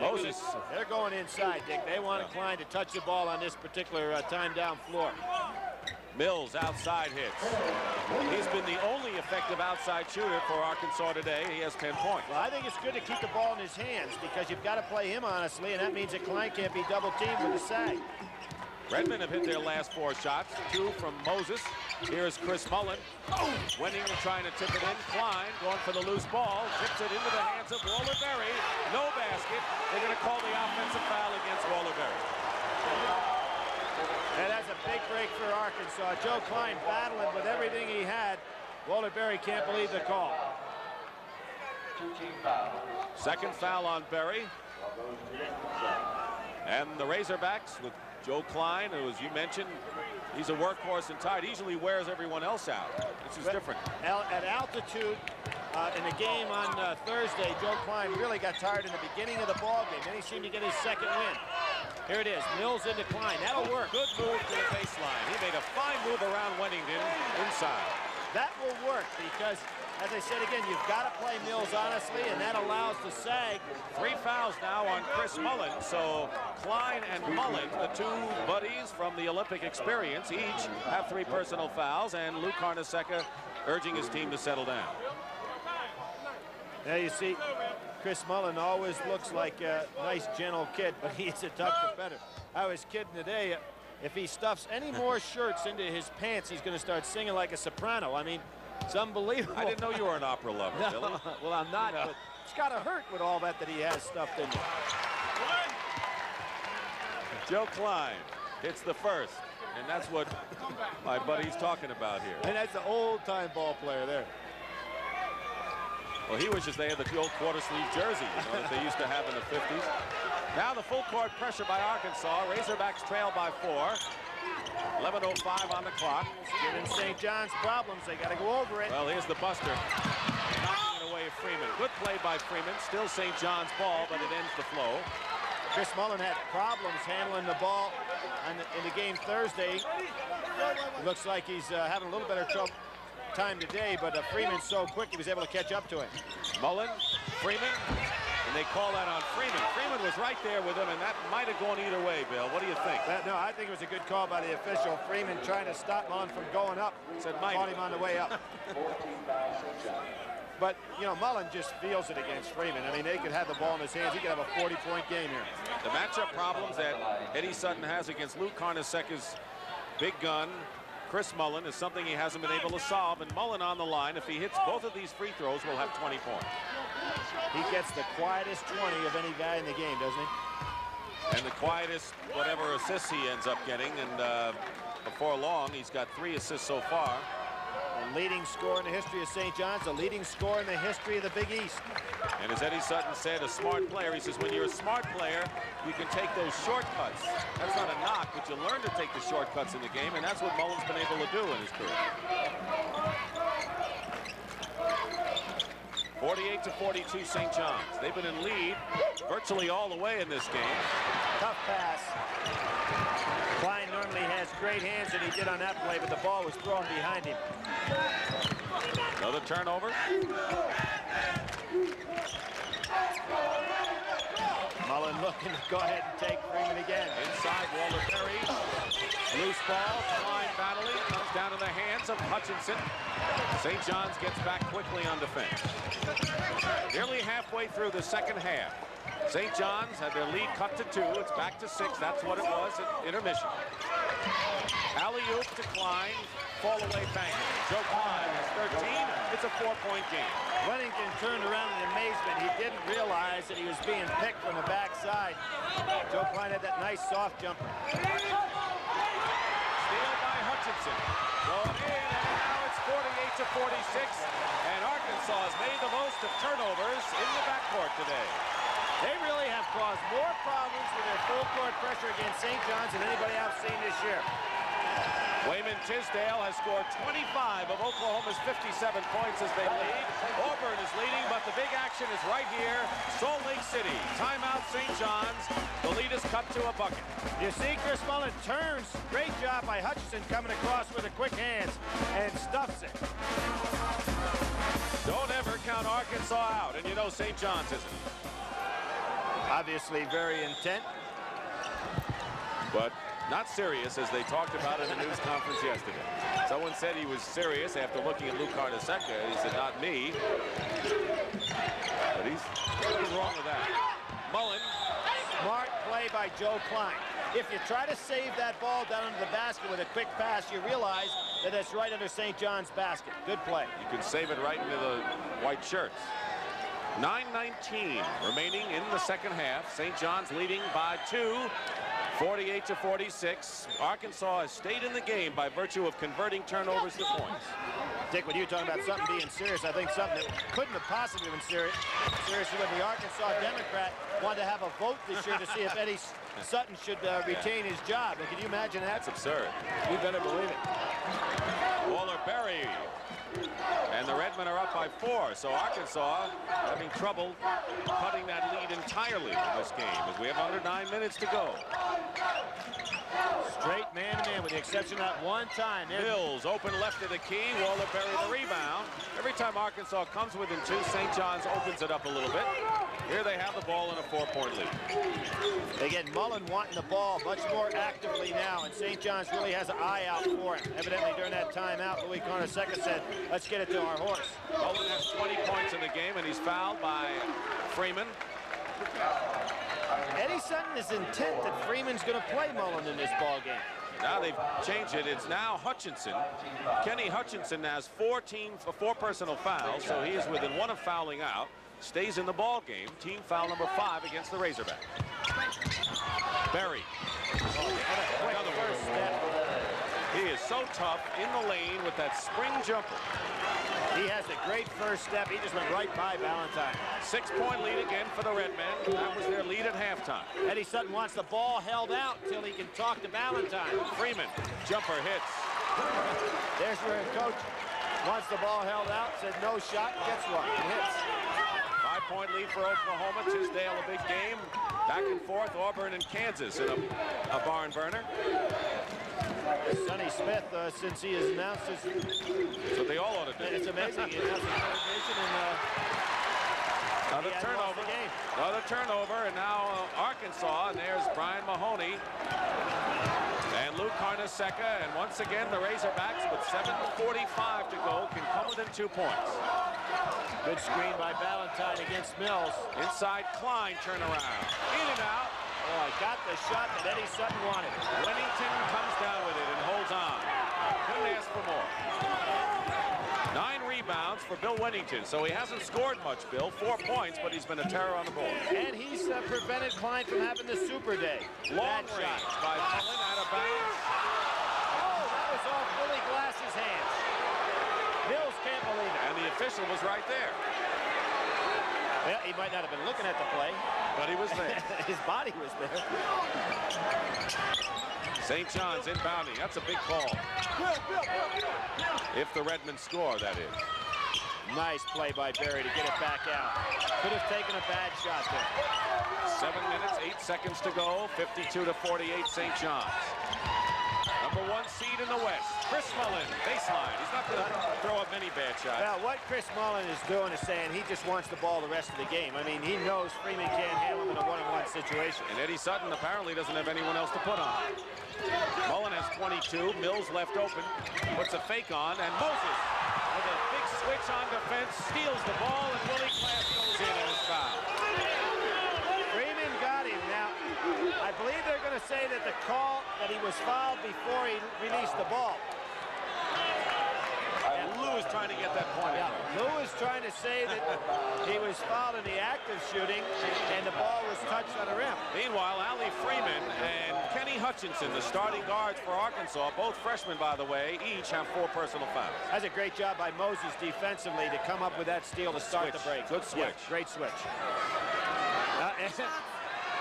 Moses. They're going inside, Dick. They wanted Klein to touch the ball on this particular time down floor. Mills outside hits. He's been the only effective outside shooter for Arkansas today. He has 10 points. Well, I think it's good to keep the ball in his hands because you've got to play him honestly, and that means that Klein can't be double-teamed with a sag. Redmen have hit their last 4 shots, 2 from Moses. Here's Chris Mullen. Winning and trying to tip it in. Klein going for the loose ball. Tips it into the hands of Walter Berry. No basket. They're going to call the offensive foul against Walter Berry. And that's a big break for Arkansas. Joe Klein battling with everything he had. Walter Berry can't believe the call. Second foul on Berry. And the Razorbacks with Joe Klein, who, as you mentioned, he's a workhorse and tight. Easily wears everyone else out. This is different. At altitude, in the game on Thursday, Joe Klein really got tired in the beginning of the ball game. Then he seemed to get his second win. Here it is, Mills into Klein. That'll work. Good move to the baseline. He made a fine move around Wennington inside. That will work because, as I said again, you've got to play Mills honestly, and that allows the sag. 3 fouls now on Chris Mullen. So Klein and Mullen, the 2 buddies from the Olympic experience, each have 3 personal fouls, and Luke Carnesecca urging his team to settle down. There you see, Chris Mullen always looks like a nice, gentle kid, but he's a tough defender. I was kidding today. If he stuffs any more shirts into his pants, he's going to start singing like a soprano. I mean, it's unbelievable. I didn't know you were an opera lover, no, Billy. well, I'm not, but it's got to hurt with all that he has stuffed in there. Joe Klein hits the first, and that's what my buddy's talking about here. And that's an old-time ball player there. Well, he wishes they had the old quarter-sleeve jersey, you know, that they used to have in the 50s. Now the full court pressure by Arkansas. Razorbacks trail by 4. 11:05 on the clock. Giving St. John's problems. They got to go over it. Well, here's the buster. Knocking it away of Freeman. Good play by Freeman. Still St. John's ball, but it ends the flow. Chris Mullen had problems handling the ball in the game Thursday. Looks like he's having a little better time today, but Freeman's so quick he was able to catch up to him. Mullen, Freeman, and they call that on Freeman. Freeman was right there with him, and that might have gone either way, Bill. What do you think? No, I think it was a good call by the official. Freeman trying to stop Mullen from going up. Said caught him on the way up. But, you know, Mullen just feels it against Freeman. I mean, they could have the ball in his hands. He could have a 40-point game here. The matchup problems that Eddie Sutton has against Luke Carnesecca's big gun, Chris Mullen, is something he hasn't been able to solve. And Mullen on the line, if he hits both of these free throws, will have 20 points. He gets the quietest 20 of any guy in the game, doesn't he? And the quietest whatever assists he ends up getting. And before long, he's got 3 assists so far. The leading scorer in the history of St. John's, the leading scorer in the history of the Big East. And as Eddie Sutton said, a smart player, he says, when you're a smart player, you can take those shortcuts. That's not a knock, but you learn to take the shortcuts in the game, and that's what Mullen's been able to do in his career. 48-42 St. John's. They've been in lead virtually all the way in this game. Tough pass. Klein normally has great hands, and he did on that play, but the ball was thrown behind him. Another turnover. Mullen looking to go ahead and take Freeman again. Inside, Walter Berry. Loose ball, Klein battling, comes down in the hands of Hutchinson. St. John's gets back quickly on defense. Nearly halfway through the second half. St. John's had their lead cut to 2. It's back to 6. That's what it was at intermission. Alley-oop to Klein. Fall away bank. Joe Klein has 13. It's a 4-point game. Wennington turned around in amazement. He didn't realize that he was being picked from the backside. Joe Klein had that nice soft jumper. Steal by Hutchinson. Going in, and now it's 48-46. And Arkansas has made the most of turnovers in the backcourt today. They really have caused more problems with their full court pressure against St. John's than anybody I've seen this year. Wayman Tisdale has scored 25 of Oklahoma's 57 points as they lead. Auburn is leading, but the big action is right here. Salt Lake City. Timeout St. John's. The lead is cut to a bucket. You see Chris Mullen turns. Great job by Hutchinson coming across with the quick hands and stuffs it. Don't ever count Arkansas out, and you know St. John's isn't. Obviously very intent. But not serious, as they talked about in the news conference yesterday. Someone said he was serious after looking at Luke Carnesecca. He said, not me. But he's wrong with that. Mullen. Smart play by Joe Klein. If you try to save that ball down under the basket with a quick pass, you realize that it's right under St. John's basket. Good play. You can save it right into the white shirts. 9:19 remaining in the second half. St. John's leading by 2. 48-46. Arkansas has stayed in the game by virtue of converting turnovers to points. Dick, when you're talking about something being serious, I think something that couldn't have possibly been serious when the Arkansas Democrat wanted to have a vote this year to see if Eddie Sutton should retain his job. And can you imagine that? That's absurd. You better believe it. Waller-Berry. And the Redmen are up by 4, so Arkansas having trouble cutting that lead entirely in this game as we have under 9 minutes to go. Straight man-to-man with the exception of that one time. Mills open left of the key. Waller-Berry the rebound. Every time Arkansas comes within 2, St. John's opens it up a little bit. Here they have the ball in a 4-point lead. Again, Mullen wanting the ball much more actively now, and St. John's really has an eye out for him. Evidently during that timeout, Louis Carnesecca said, let's get it to our horse. Mullen has 20 points in the game, and he's fouled by Freeman. Eddie Sutton is intent that Freeman's going to play Mullen in this ball game. Now they've changed it. It's now Hutchinson. Kenny Hutchinson has 4 personal fouls, so he is within 1 of fouling out. Stays in the ball game. Team foul number 5 against the Razorback. Berry. Another first step. He is so tough in the lane with that spring jumper. He has a great first step. He just went right by Valentine. 6-point lead again for the Redmen. That was their lead at halftime. Eddie Sutton wants the ball held out until he can talk to Valentine. Freeman, jumper hits. There's where his coach wants the ball held out, said no shot, gets one, hits. 5-point lead for Oklahoma. Tisdale a big game. Back and forth, Auburn and Kansas in a barn burner. Sonny Smith, since he has announced his... That's what they all ought to do. It's amazing. He announced his resignation and another turnover. Another turnover, and now Arkansas, and there's Brian Mahoney. And Luke Carnesecca, and once again the Razorbacks with 7:45 to go can come within 2 points. Good screen by Valentine against Mills. Inside Klein turnaround. In and out. Oh, got the shot that Eddie Sutton wanted. Wennington comes down with it and holds on. Couldn't ask for more. 9 rebounds for Bill Wennington, so he hasn't scored much, Bill. 4 points, but he's been a terror on the board. And he's prevented Klein from having the super day. Long range by Mullen out of bounds. Oh, that was off Willie Glass's hands. Mills can't believe it. And the official was right there. Well, he might not have been looking at the play. But he was there. His body was there. St. John's inbounding. That's a big call. If the Redmen score, that is. Nice play by Berry to get it back out. Could have taken a bad shot there. 7 minutes, 8 seconds to go. 52-48 St. John's. Number 1 seed in the West. Chris Mullen, baseline. He's not going to throw up many bad shots. Well, what Chris Mullen is doing is saying he just wants the ball the rest of the game. I mean, he knows Freeman can't handle him in a one-on-one situation. And Eddie Sutton apparently doesn't have anyone else to put on. Mullen has 22. Mills left open. Puts a fake on. And Moses, with a big switch on defense, steals the ball, and Willie Class goes in and is fouled. Freeman got him. Now, I believe they're going to say that the call that he was fouled before he released the ball. Lou is trying to get that point. Yeah, Lou is trying to say that he was fouled in the act of shooting and the ball was touched on the rim. Meanwhile, Ali Freeman and Kenny Hutchinson, the starting guards for Arkansas, both freshmen, by the way, each have 4 personal fouls. That's a great job by Moses defensively to come up with that steal to start the break. Good switch. Yeah, great switch.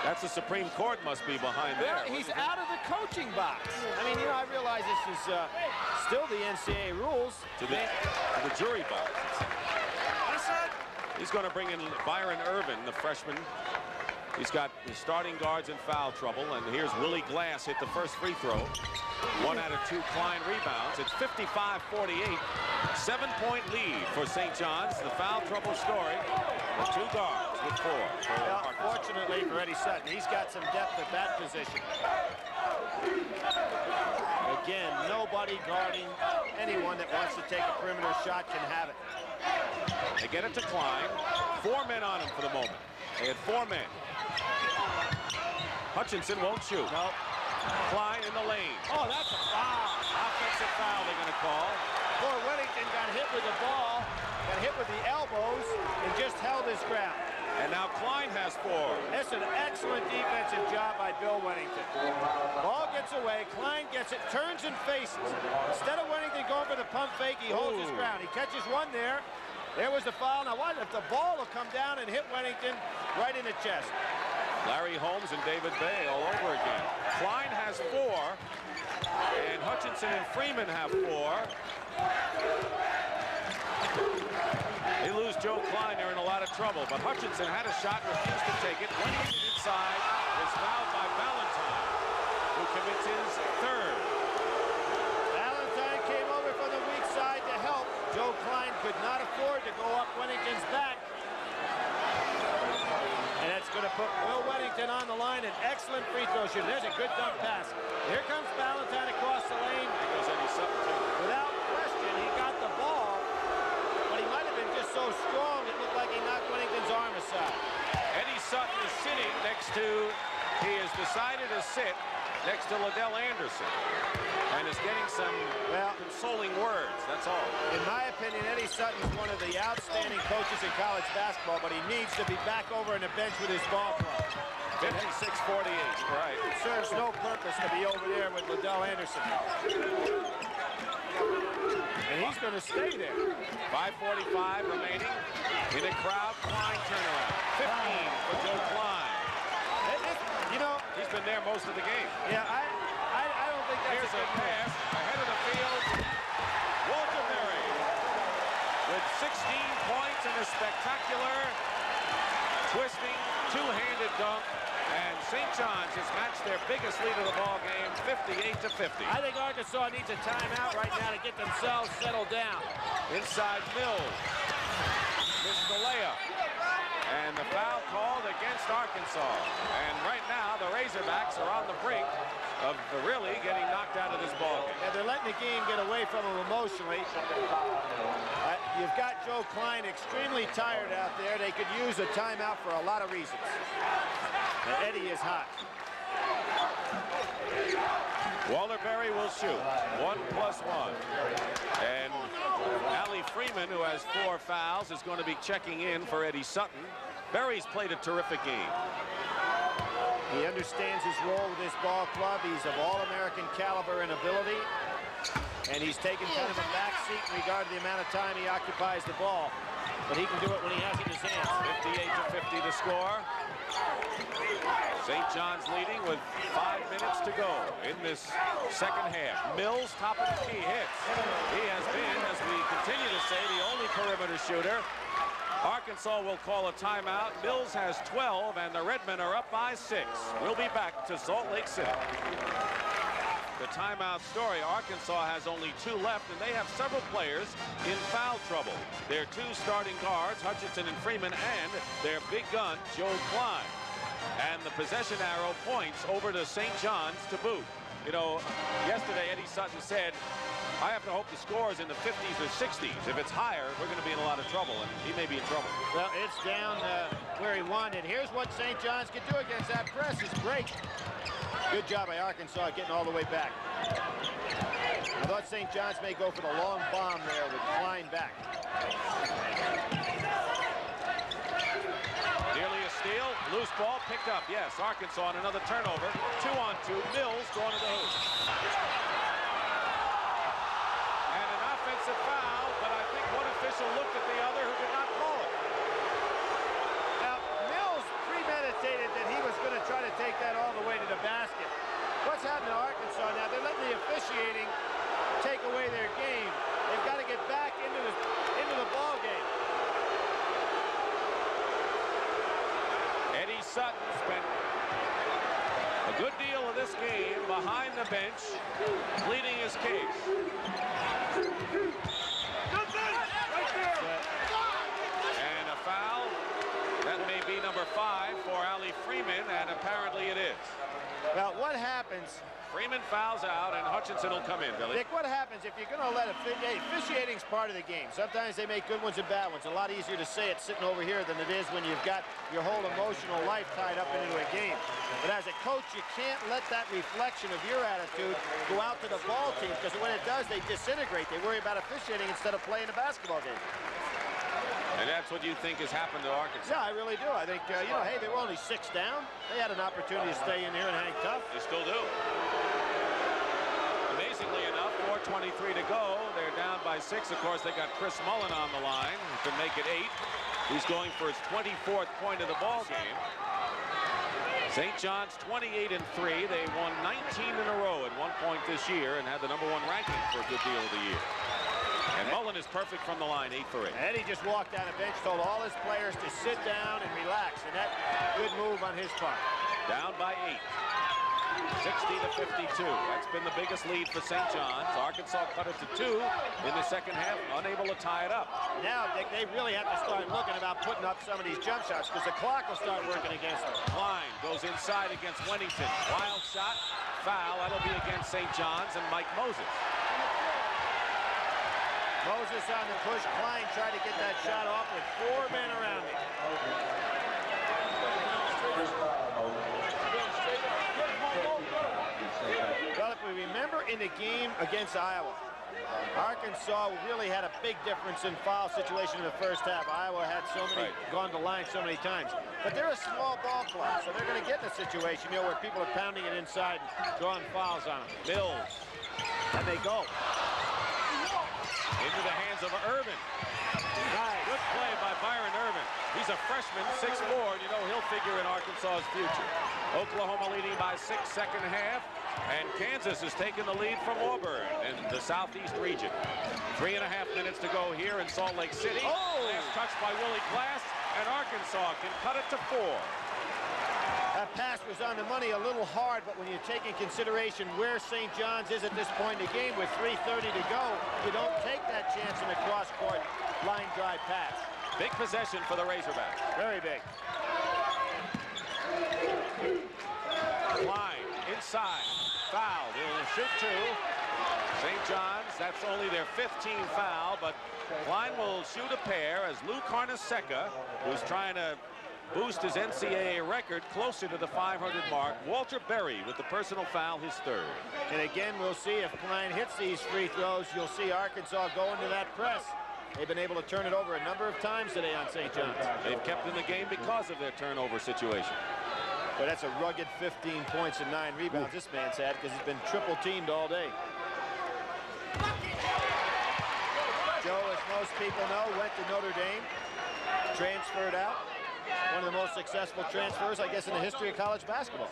That's the Supreme Court must be behind there. Well, he's out of the coaching box. I mean, you know, I realize this is still the NCAA rules. To the jury box. He's going to bring in Byron Irvin, the freshman. He's got the starting guards in foul trouble, and here's Willie Glass hit the first free throw. 1 out of 2 Klein rebounds. It's 55-48. 7-point lead for St. John's. The foul trouble story. The 2 guards with 4. Well, fortunately for Eddie Sutton, he's got some depth at that position. Again, nobody guarding anyone that wants to take a perimeter shot can have it. They get it to Klein. 4 men on him for the moment. They had 4 men. Hutchinson won't shoot. Nope. Klein in the lane. Oh, that's a foul. Offensive foul they're going to call. Poor Whittington got hit with the ball, got hit with the elbows, and just held his ground. And now Klein has 4. That's an excellent defensive job by Bill Whittington. Ball gets away, Klein gets it, turns and faces. Instead of Whittington going for the pump fake, he holds his ground. He catches one there. There was the foul. Now what if the ball will come down and hit Whittington right in the chest? Larry Holmes and David Bay all over again. Klein has 4, and Hutchinson and Freeman have 4. They lose Joe Klein, they're in a lot of trouble, but Hutchinson had a shot, refused to take it. Whittington inside is fouled by Valentine, who commits his 3rd. Valentine came over from the weak side to help. Joe Klein could not afford to go up Whittington's back. And that's going to put Will Whittington on the line. An excellent free throw shooter. There's a good dump pass. Here comes Valentine across the lane. There goes Eddie Sutton, too. Without question, he got the ball, but he might have been just so strong it looked like he knocked Whittington's arm aside. Eddie Sutton is sitting next to, he has decided to sit next to Liddell Anderson and is getting some consoling words, that's all. In my opinion, Eddie Sutton's one of the outstanding coaches in college basketball, but he needs to be back over on the bench with his ball club. 56-48, right. It serves no purpose to be over there with Liddell Anderson. And he's going to stay there. 5:45 remaining. In a crowd, Klein turnaround. 15 for Joe Klein. You know, he's been there most of the game. Yeah, I don't think that's Here's a pass ahead of the field. Walter Berry with 16 points and a spectacular twisting two-handed dunk. And St. John's has matched their biggest lead of the ball game, 58-50. I think Arkansas needs a timeout right now to get themselves settled down. Inside Mills. Missed the layup. And the foul called against Arkansas. And right now, the Razorbacks are on the brink of really getting knocked out of this ball game. And they're letting the game get away from them emotionally. You've got Joe Klein extremely tired out there. They could use a timeout for a lot of reasons. And Eddie is hot. Walter Berry will shoot. 1+1. And Ali Freeman, who has 4 fouls, is going to be checking in for Eddie Sutton. Berry's played a terrific game. He understands his role with this ball club. He's of all-American caliber and ability. And he's taken kind of a back seat in regard to the amount of time he occupies the ball. But he can do it when he has it in his hands. 58-50 to score. St. John's leading with 5 minutes to go in this second half. Mills, top of the key, hits. He has been, as we continue to say, the only perimeter shooter. Arkansas will call a timeout. Mills has 12, and the Redmen are up by 6. We'll be back to Salt Lake City. The timeout story, Arkansas has only 2 left, and they have several players in foul trouble. Their 2 starting guards, Hutchinson and Freeman, and their big gun, Joe Klein. And the possession arrow points over to St. John's to boot. You know, yesterday Eddie Sutton said I happen to hope the score is in the 50s or 60s. If it's higher, we're going to be in a lot of trouble, and he may be in trouble. Well, it's down where he wanted. Here's what St. John's can do against that press. It's great. Good job by Arkansas getting all the way back. I thought St. John's may go for the long bomb there with Klein back. Nearly a steal. Loose ball picked up. Yes, Arkansas on another turnover. 2-on-2. Mills going to the hoop. And an offensive foul, but I think one official looked at the other who did not call it. Now, Mills premeditated that he was going to try to take that all the way to the basket. What's happened to Arkansas now? They're letting the officiating take away their game. They've got to get back into the ball game. Eddie Sutton spent a good deal of this game behind the bench, pleading his case. And a foul. That may be number 5 for Ali Freeman, and apparently it is. Well, what happens? Freeman fouls out, and Hutchinson will come in, Billy. Dick, what happens if you're going to let officiating's part of the game? Sometimes they make good ones and bad ones. A lot easier to say it sitting over here than it is when you've got your whole emotional life tied up into a game. But as a coach, you can't let that reflection of your attitude go out to the ball team, because when it does, they disintegrate. They worry about officiating instead of playing a basketball game. And that's what you think has happened to Arkansas? Yeah, I really do. I think, you know, hey, they were only 6 down. They had an opportunity to stay in here and hang tough. They still do. Amazingly enough, 4:23 to go. They're down by 6. Of course, they got Chris Mullen on the line, who can make it 8. He's going for his 24th point of the ball game. St. John's 28-3. They won 19 in a row at one point this year and had the #1 ranking for a good deal of the year. And Mullen is perfect from the line, 8 for 8. Eddie just walked down the bench, told all his players to sit down and relax, and that good move on his part. Down by 8. 60-52. That's been the biggest lead for St. John's. Arkansas cut it to 2 in the second half, unable to tie it up. Now they really have to start looking about putting up some of these jump shots, because the clock will start working against them. Klein goes inside against Wennington. Wild shot, foul. That'll be against St. John's and Mike Moses. Moses on the push. Klein tried to get that shot off with 4 men around him. Well, if we remember in the game against Iowa, Arkansas really had a big difference in foul situation in the first half. Iowa had gone to line so many times. But they're a small ball club, so they're going to get in a situation, you know, where people are pounding it inside and drawing fouls on them. Mills. And they go. Into the hands of Irvin. Nice. Good play by Byron Irvin. He's a freshman, 6'4", and you know he'll figure in Arkansas's future. Oklahoma leading by 6 second half, and Kansas has taken the lead from Auburn in the southeast region. 3.5 minutes to go here in Salt Lake City. Oh! Last touch by Willie Glass, and Arkansas can cut it to 4. That pass was on the money, a little hard, but when you take in consideration where St. John's is at this point in the game with 3:30 to go, you don't take that chance in a cross-court line drive pass. Big possession for the Razorbacks. Very big. Klein inside, foul. They'll shoot 2. St. John's, that's only their 15th foul, but Klein will shoot a pair as Lou Carnesecca, who's trying to boost his NCAA record closer to the 500 mark. Walter Berry with the personal foul, his 3rd. And again, we'll see if Klein hits these free throws. You'll see Arkansas go into that press. They've been able to turn it over a number of times today on St. John's. They've kept in the game because of their turnover situation. But that's a rugged 15 points and 9 rebounds this man's had, because he's been triple teamed all day. Joe, as most people know, went to Notre Dame, transferred out. One of the most successful transfers, I guess, in the history of college basketball.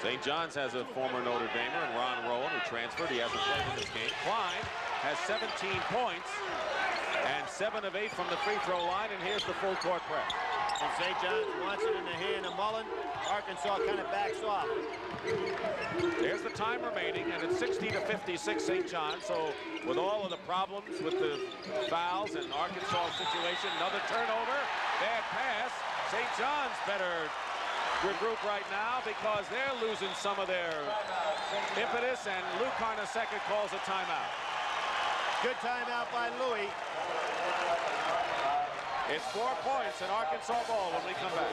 St. John's has a former Notre Damer, and Ron Rowan, who transferred. He hasn't played in this game. Klein has 17 points and 7 of 8 from the free throw line, and here's the full court press. And St. John's wants it in the hand of Mullen. Arkansas kind of backs off. There's the time remaining, and it's 60-56 St. John's. So with all of the problems with the fouls and Arkansas situation, another turnover, bad pass. St. John's better regroup right now because they're losing some of their impetus, and Lou Carnesecca calls a timeout. Good timeout by Louis. It's 4 points in Arkansas ball when we come back.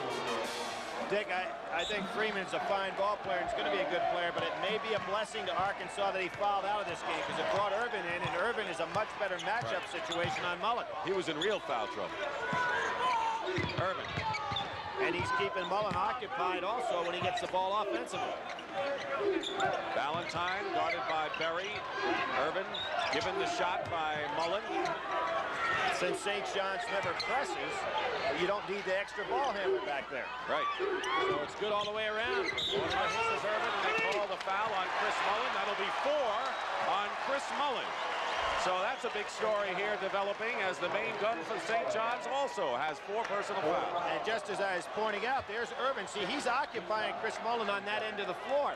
Dick, I think Freeman's a fine ball player. He's going to be a good player, but it may be a blessing to Arkansas that he fouled out of this game because it brought Irvin in, and Irvin is a much better matchup situation on Mullen. He was in real foul trouble. Irvin. And he's keeping Mullen occupied also when he gets the ball offensively. Valentine guarded by Berry. Irvin given the shot by Mullen. Since St. John's never presses, you don't need the extra ball handler back there. Right. So it's good all the way around. This is Irvin, and they call the foul on Chris Mullen. That'll be 4 on Chris Mullen. So that's a big story here developing as the main gun for St. John's also has 4 personal fouls. And just as I was pointing out, there's Irvin. See, he's occupying Chris Mullen on that end of the floor.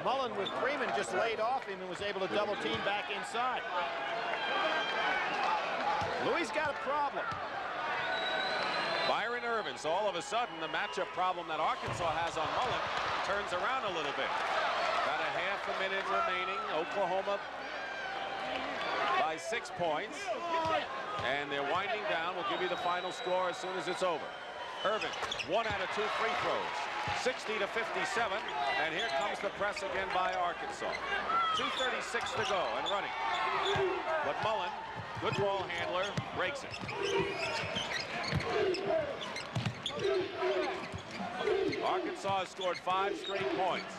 Mullen with Freeman just laid off him and was able to double team back inside. Louis got a problem. Byron Irvin. So all of a sudden, the matchup problem that Arkansas has on Mullen turns around a little bit. Got a half a minute remaining. Oklahoma by 6 points. And they're winding down. We'll give you the final score as soon as it's over. Irvin, 1 out of 2 free throws. 60 to 57. And here comes the press again by Arkansas. 2:36 to go and running. But Mullen, good ball handler, breaks it. Arkansas has scored 5 straight points.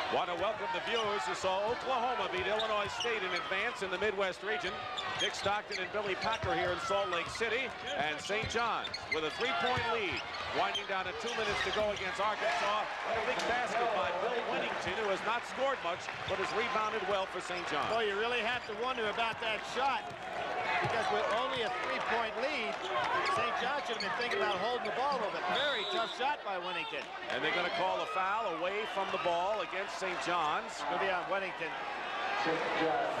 Want to welcome the viewers who saw Oklahoma beat Illinois State in advance in the Midwest region. Dick Stockton and Billy Packer here in Salt Lake City. And St. John's with a 3-point lead. Winding down to 2 minutes to go against Arkansas. And a big basket by Bill Winnington, who has not scored much, but has rebounded well for St. John's. Well, you really have to wonder about that shot. Because with only a 3-point lead, St. John should have been thinking about holding the ball a little bit. Very tough shot by Winnington. And they're going to call a foul away from the ball against St. John's. It'll be on Winnington.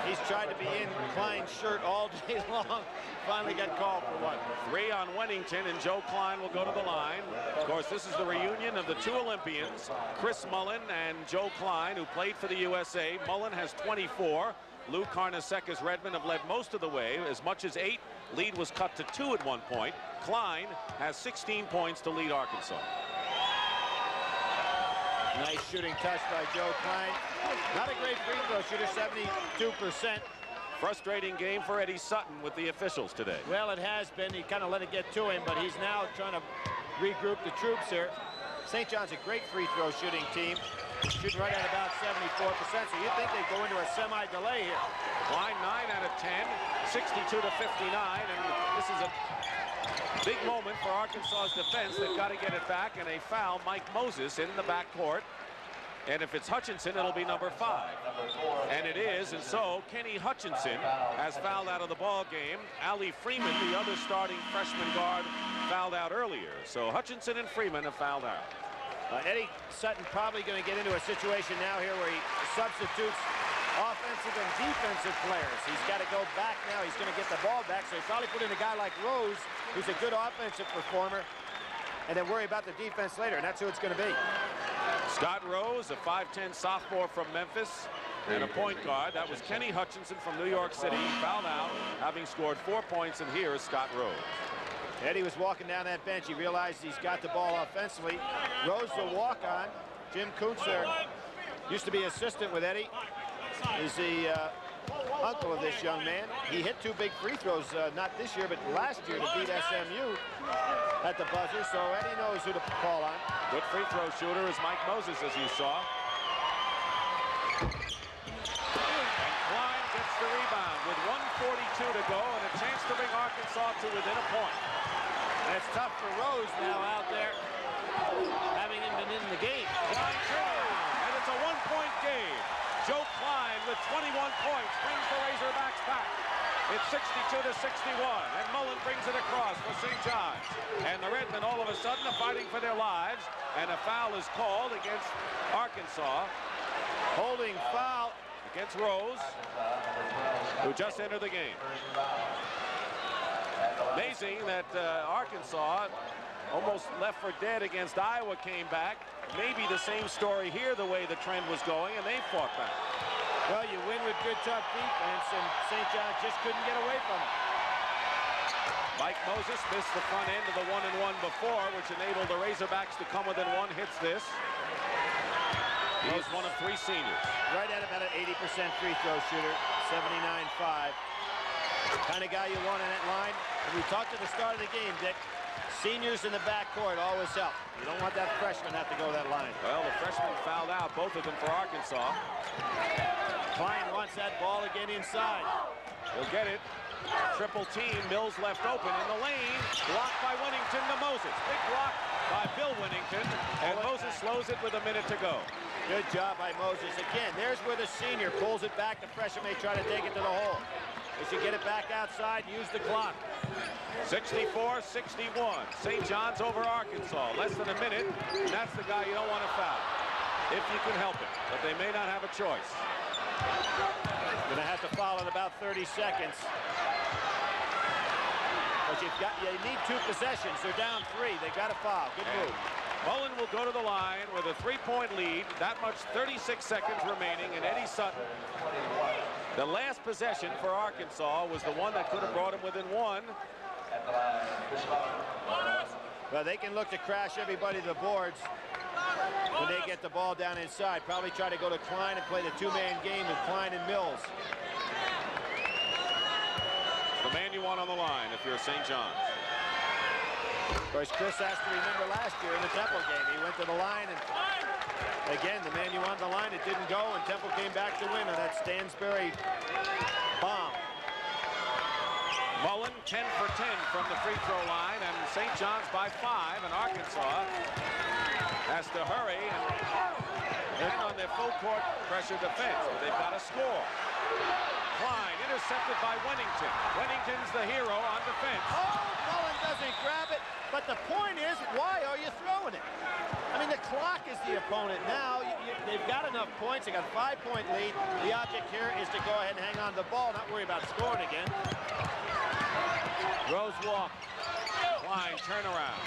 He's tried to be in Klein's shirt all day long. Finally got called for one. 3 on Winnington, and Joe Klein will go to the line. Of course, this is the reunion of the 2 Olympians, Chris Mullen and Joe Klein, who played for the USA. Mullen has 24. Lou Carnesecca's Redmond have led most of the way, as much as 8. Lead was cut to 2 at one point. Klein has 16 points to lead Arkansas. Nice shooting touch by Joe Klein. Not a great free throw shooter, 72%. Frustrating game for Eddie Sutton with the officials today. Well, it has been. He kind of let it get to him, but he's now trying to regroup the troops here. St. John's a great free throw shooting team. Shooting right at about 74%, so you'd think they'd go into a semi-delay here. Klein 9 out of 10, 62 to 59, and this is a big moment for Arkansas's defense. They've got to get it back, and a foul, Mike Moses in the backcourt. And if it's Hutchinson, it'll be number 5. And it is, and so Kenny Hutchinson has fouled out of the ball game. Ali Freeman, the other starting freshman guard, fouled out earlier. So Hutchinson and Freeman have fouled out. Eddie Sutton probably going to get into a situation now here where he substitutes offensive and defensive players. He's got to go back now. He's going to get the ball back, so he probably put in a guy like Rose, who's a good offensive performer, and then worry about the defense later, and that's who it's going to be. Scott Rose, a 5'10 sophomore from Memphis, and a point guard. That was Kenny Hutchinson from New York City. He fouled out, having scored 4 points, and here is Scott Rose. Eddie was walking down that bench. He realized he's got the ball offensively. Rose the walk-on. Jim Kuntzer used to be assistant with Eddie. He's the uncle of this young man. He hit 2 big free throws, not this year, but last year to beat SMU at the buzzer. So Eddie knows who to call on. Good free throw shooter is Mike Moses, as you saw. And Klein gets the rebound with 1:42 to go and a chance to bring Arkansas to within a point. And it's tough for Rose now out there, having him been in the game. Klein too, and it's a 1-point game. Joe Klein with 21 points brings the Razorbacks back. It's 62 to 61, and Mullen brings it across for St. John's. And the Redmen all of a sudden are fighting for their lives, and a foul is called against Arkansas. Holding foul Against Rose, who just entered the game. Amazing that Arkansas almost left for dead against Iowa, came back. Maybe the same story here, the way the trend was going, and they fought back. Well, you win with good, tough defense, and St. John's just couldn't get away from it. Mike Moses missed the front end of the 1-and-1 before, which enabled the Razorbacks to come within one. Hits this. He's one of 3 seniors. Right at about an 80% free throw shooter, 79.5. Kind of guy you want in that line. And we talked at the start of the game, Dick. Seniors in the backcourt always help. You don't want that freshman have to go that line. Well, the freshman fouled out, both of them for Arkansas. Klein wants that ball again inside. He'll get it. Triple team, Mills left open in the lane. Blocked by Winnington to Moses. Big block by Bill Winnington. And Moses slows it with a minute to go. Good job by Moses. Again, there's where the senior pulls it back. The freshman may try to take it to the hole. They should get it back outside, use the clock. 64-61. St. John's over Arkansas. Less than a minute. And that's the guy you don't want to foul, if you can help it. But they may not have a choice. Gonna have to foul in about 30 seconds. But you need 2 possessions. They're down 3. They got to foul. Good move. Mullen will go to the line with a 3-point lead. That much, 36 seconds remaining. And Eddie Sutton, the last possession for Arkansas, was the one that could have brought him within 1. Well, they can look to crash everybody to the boards when they get the ball down inside. Probably try to go to Klein and play the 2-man game with Klein and Mills. The man you want on the line if you're St. John's. Of course, Chris has to remember last year in the Temple game. He went to the line, and again, the man you want on the line, it didn't go, and Temple came back to win on that Stansbury bomb. Mullen 10 for 10 from the free throw line, and St. John's by 5, and Arkansas has to hurry and on their full court pressure defense. But they've got to score. Klein intercepted by Winnington. Winnington's the hero on defense. Oh, Mullen doesn't grab it, but the point is, why are you throwing it? I mean, the clock is the opponent now. They've got enough points. They got a 5-point lead. The object here is to go ahead and hang on to the ball, not worry about scoring again. Rose walk. Klein turnaround.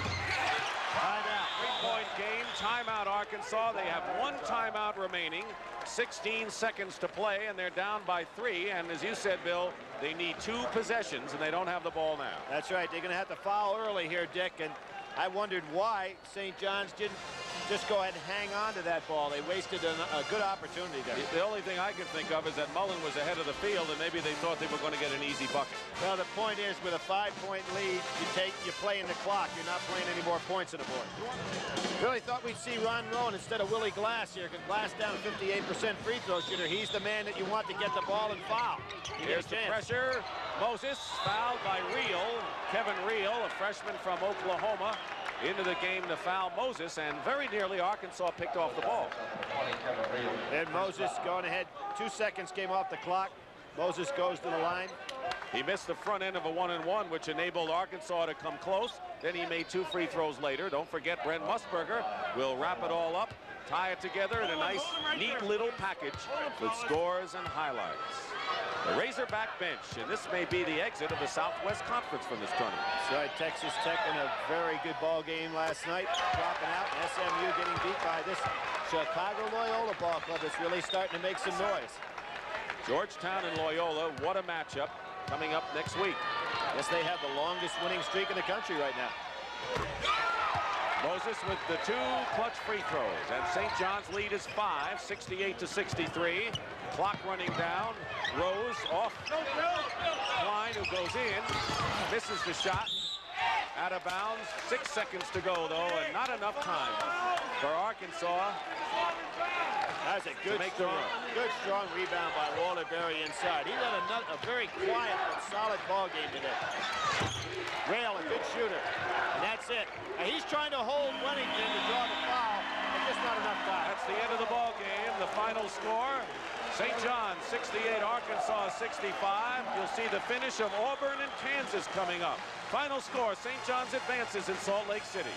Timeout. 3-point game. Timeout, Arkansas. They have 1 timeout remaining. 16 seconds to play, and they're down by 3. And as you said, Bill, they need 2 possessions, and they don't have the ball now. That's right. They're going to have to foul early here, Dick. And I wondered why St. John's didn't just go ahead and hang on to that ball. They wasted a good opportunity there. The only thing I can think of is that Mullen was ahead of the field, and maybe they thought they were going to get an easy bucket. Well, the point is, with a 5-point lead, you play in the clock. You're not playing any more points on the board. Really thought we'd see Ron Rowan instead of Willie Glass here, because Glass down 58% free throw shooter. He's the man that you want to get the ball and foul. Here's the pressure. Moses fouled by Reel. Kevin Reel, a freshman from Oklahoma, into the game to foul Moses, and very nearly Arkansas picked off the ball. And Moses going ahead. 2 seconds came off the clock. Moses goes to the line. He missed the front end of a 1-and-1, which enabled Arkansas to come close. Then he made 2 free throws later. Don't forget, Brent Musburger will wrap it all up, tie it together in a nice, neat little package with scores and highlights. The Razorback bench, and this may be the exit of the Southwest Conference from this tournament. That's right, Texas Tech in a very good ball game last night, dropping out. SMU getting beat by this Chicago Loyola ball club that's really starting to make some noise. Georgetown and Loyola, what a matchup coming up next week. Yes, they have the longest winning streak in the country right now. Moses with the 2 clutch free throws, and St. John's lead is 5, 68-63. Clock running down. Rose off. Klein, who goes in, misses the shot. Out of bounds. 6 seconds to go, though, and not enough time for Arkansas. That's a good strong rebound by Walter Berry inside. He had a very quiet but solid ball game today. Rail, a good shooter, and that's it. Now he's trying to hold Winnington to draw the foul, but just not enough time. That's the end of the ball game. The final score: St. John's 68, Arkansas 65. You'll see the finish of Auburn and Kansas coming up. Final score: St. John's advances in Salt Lake City.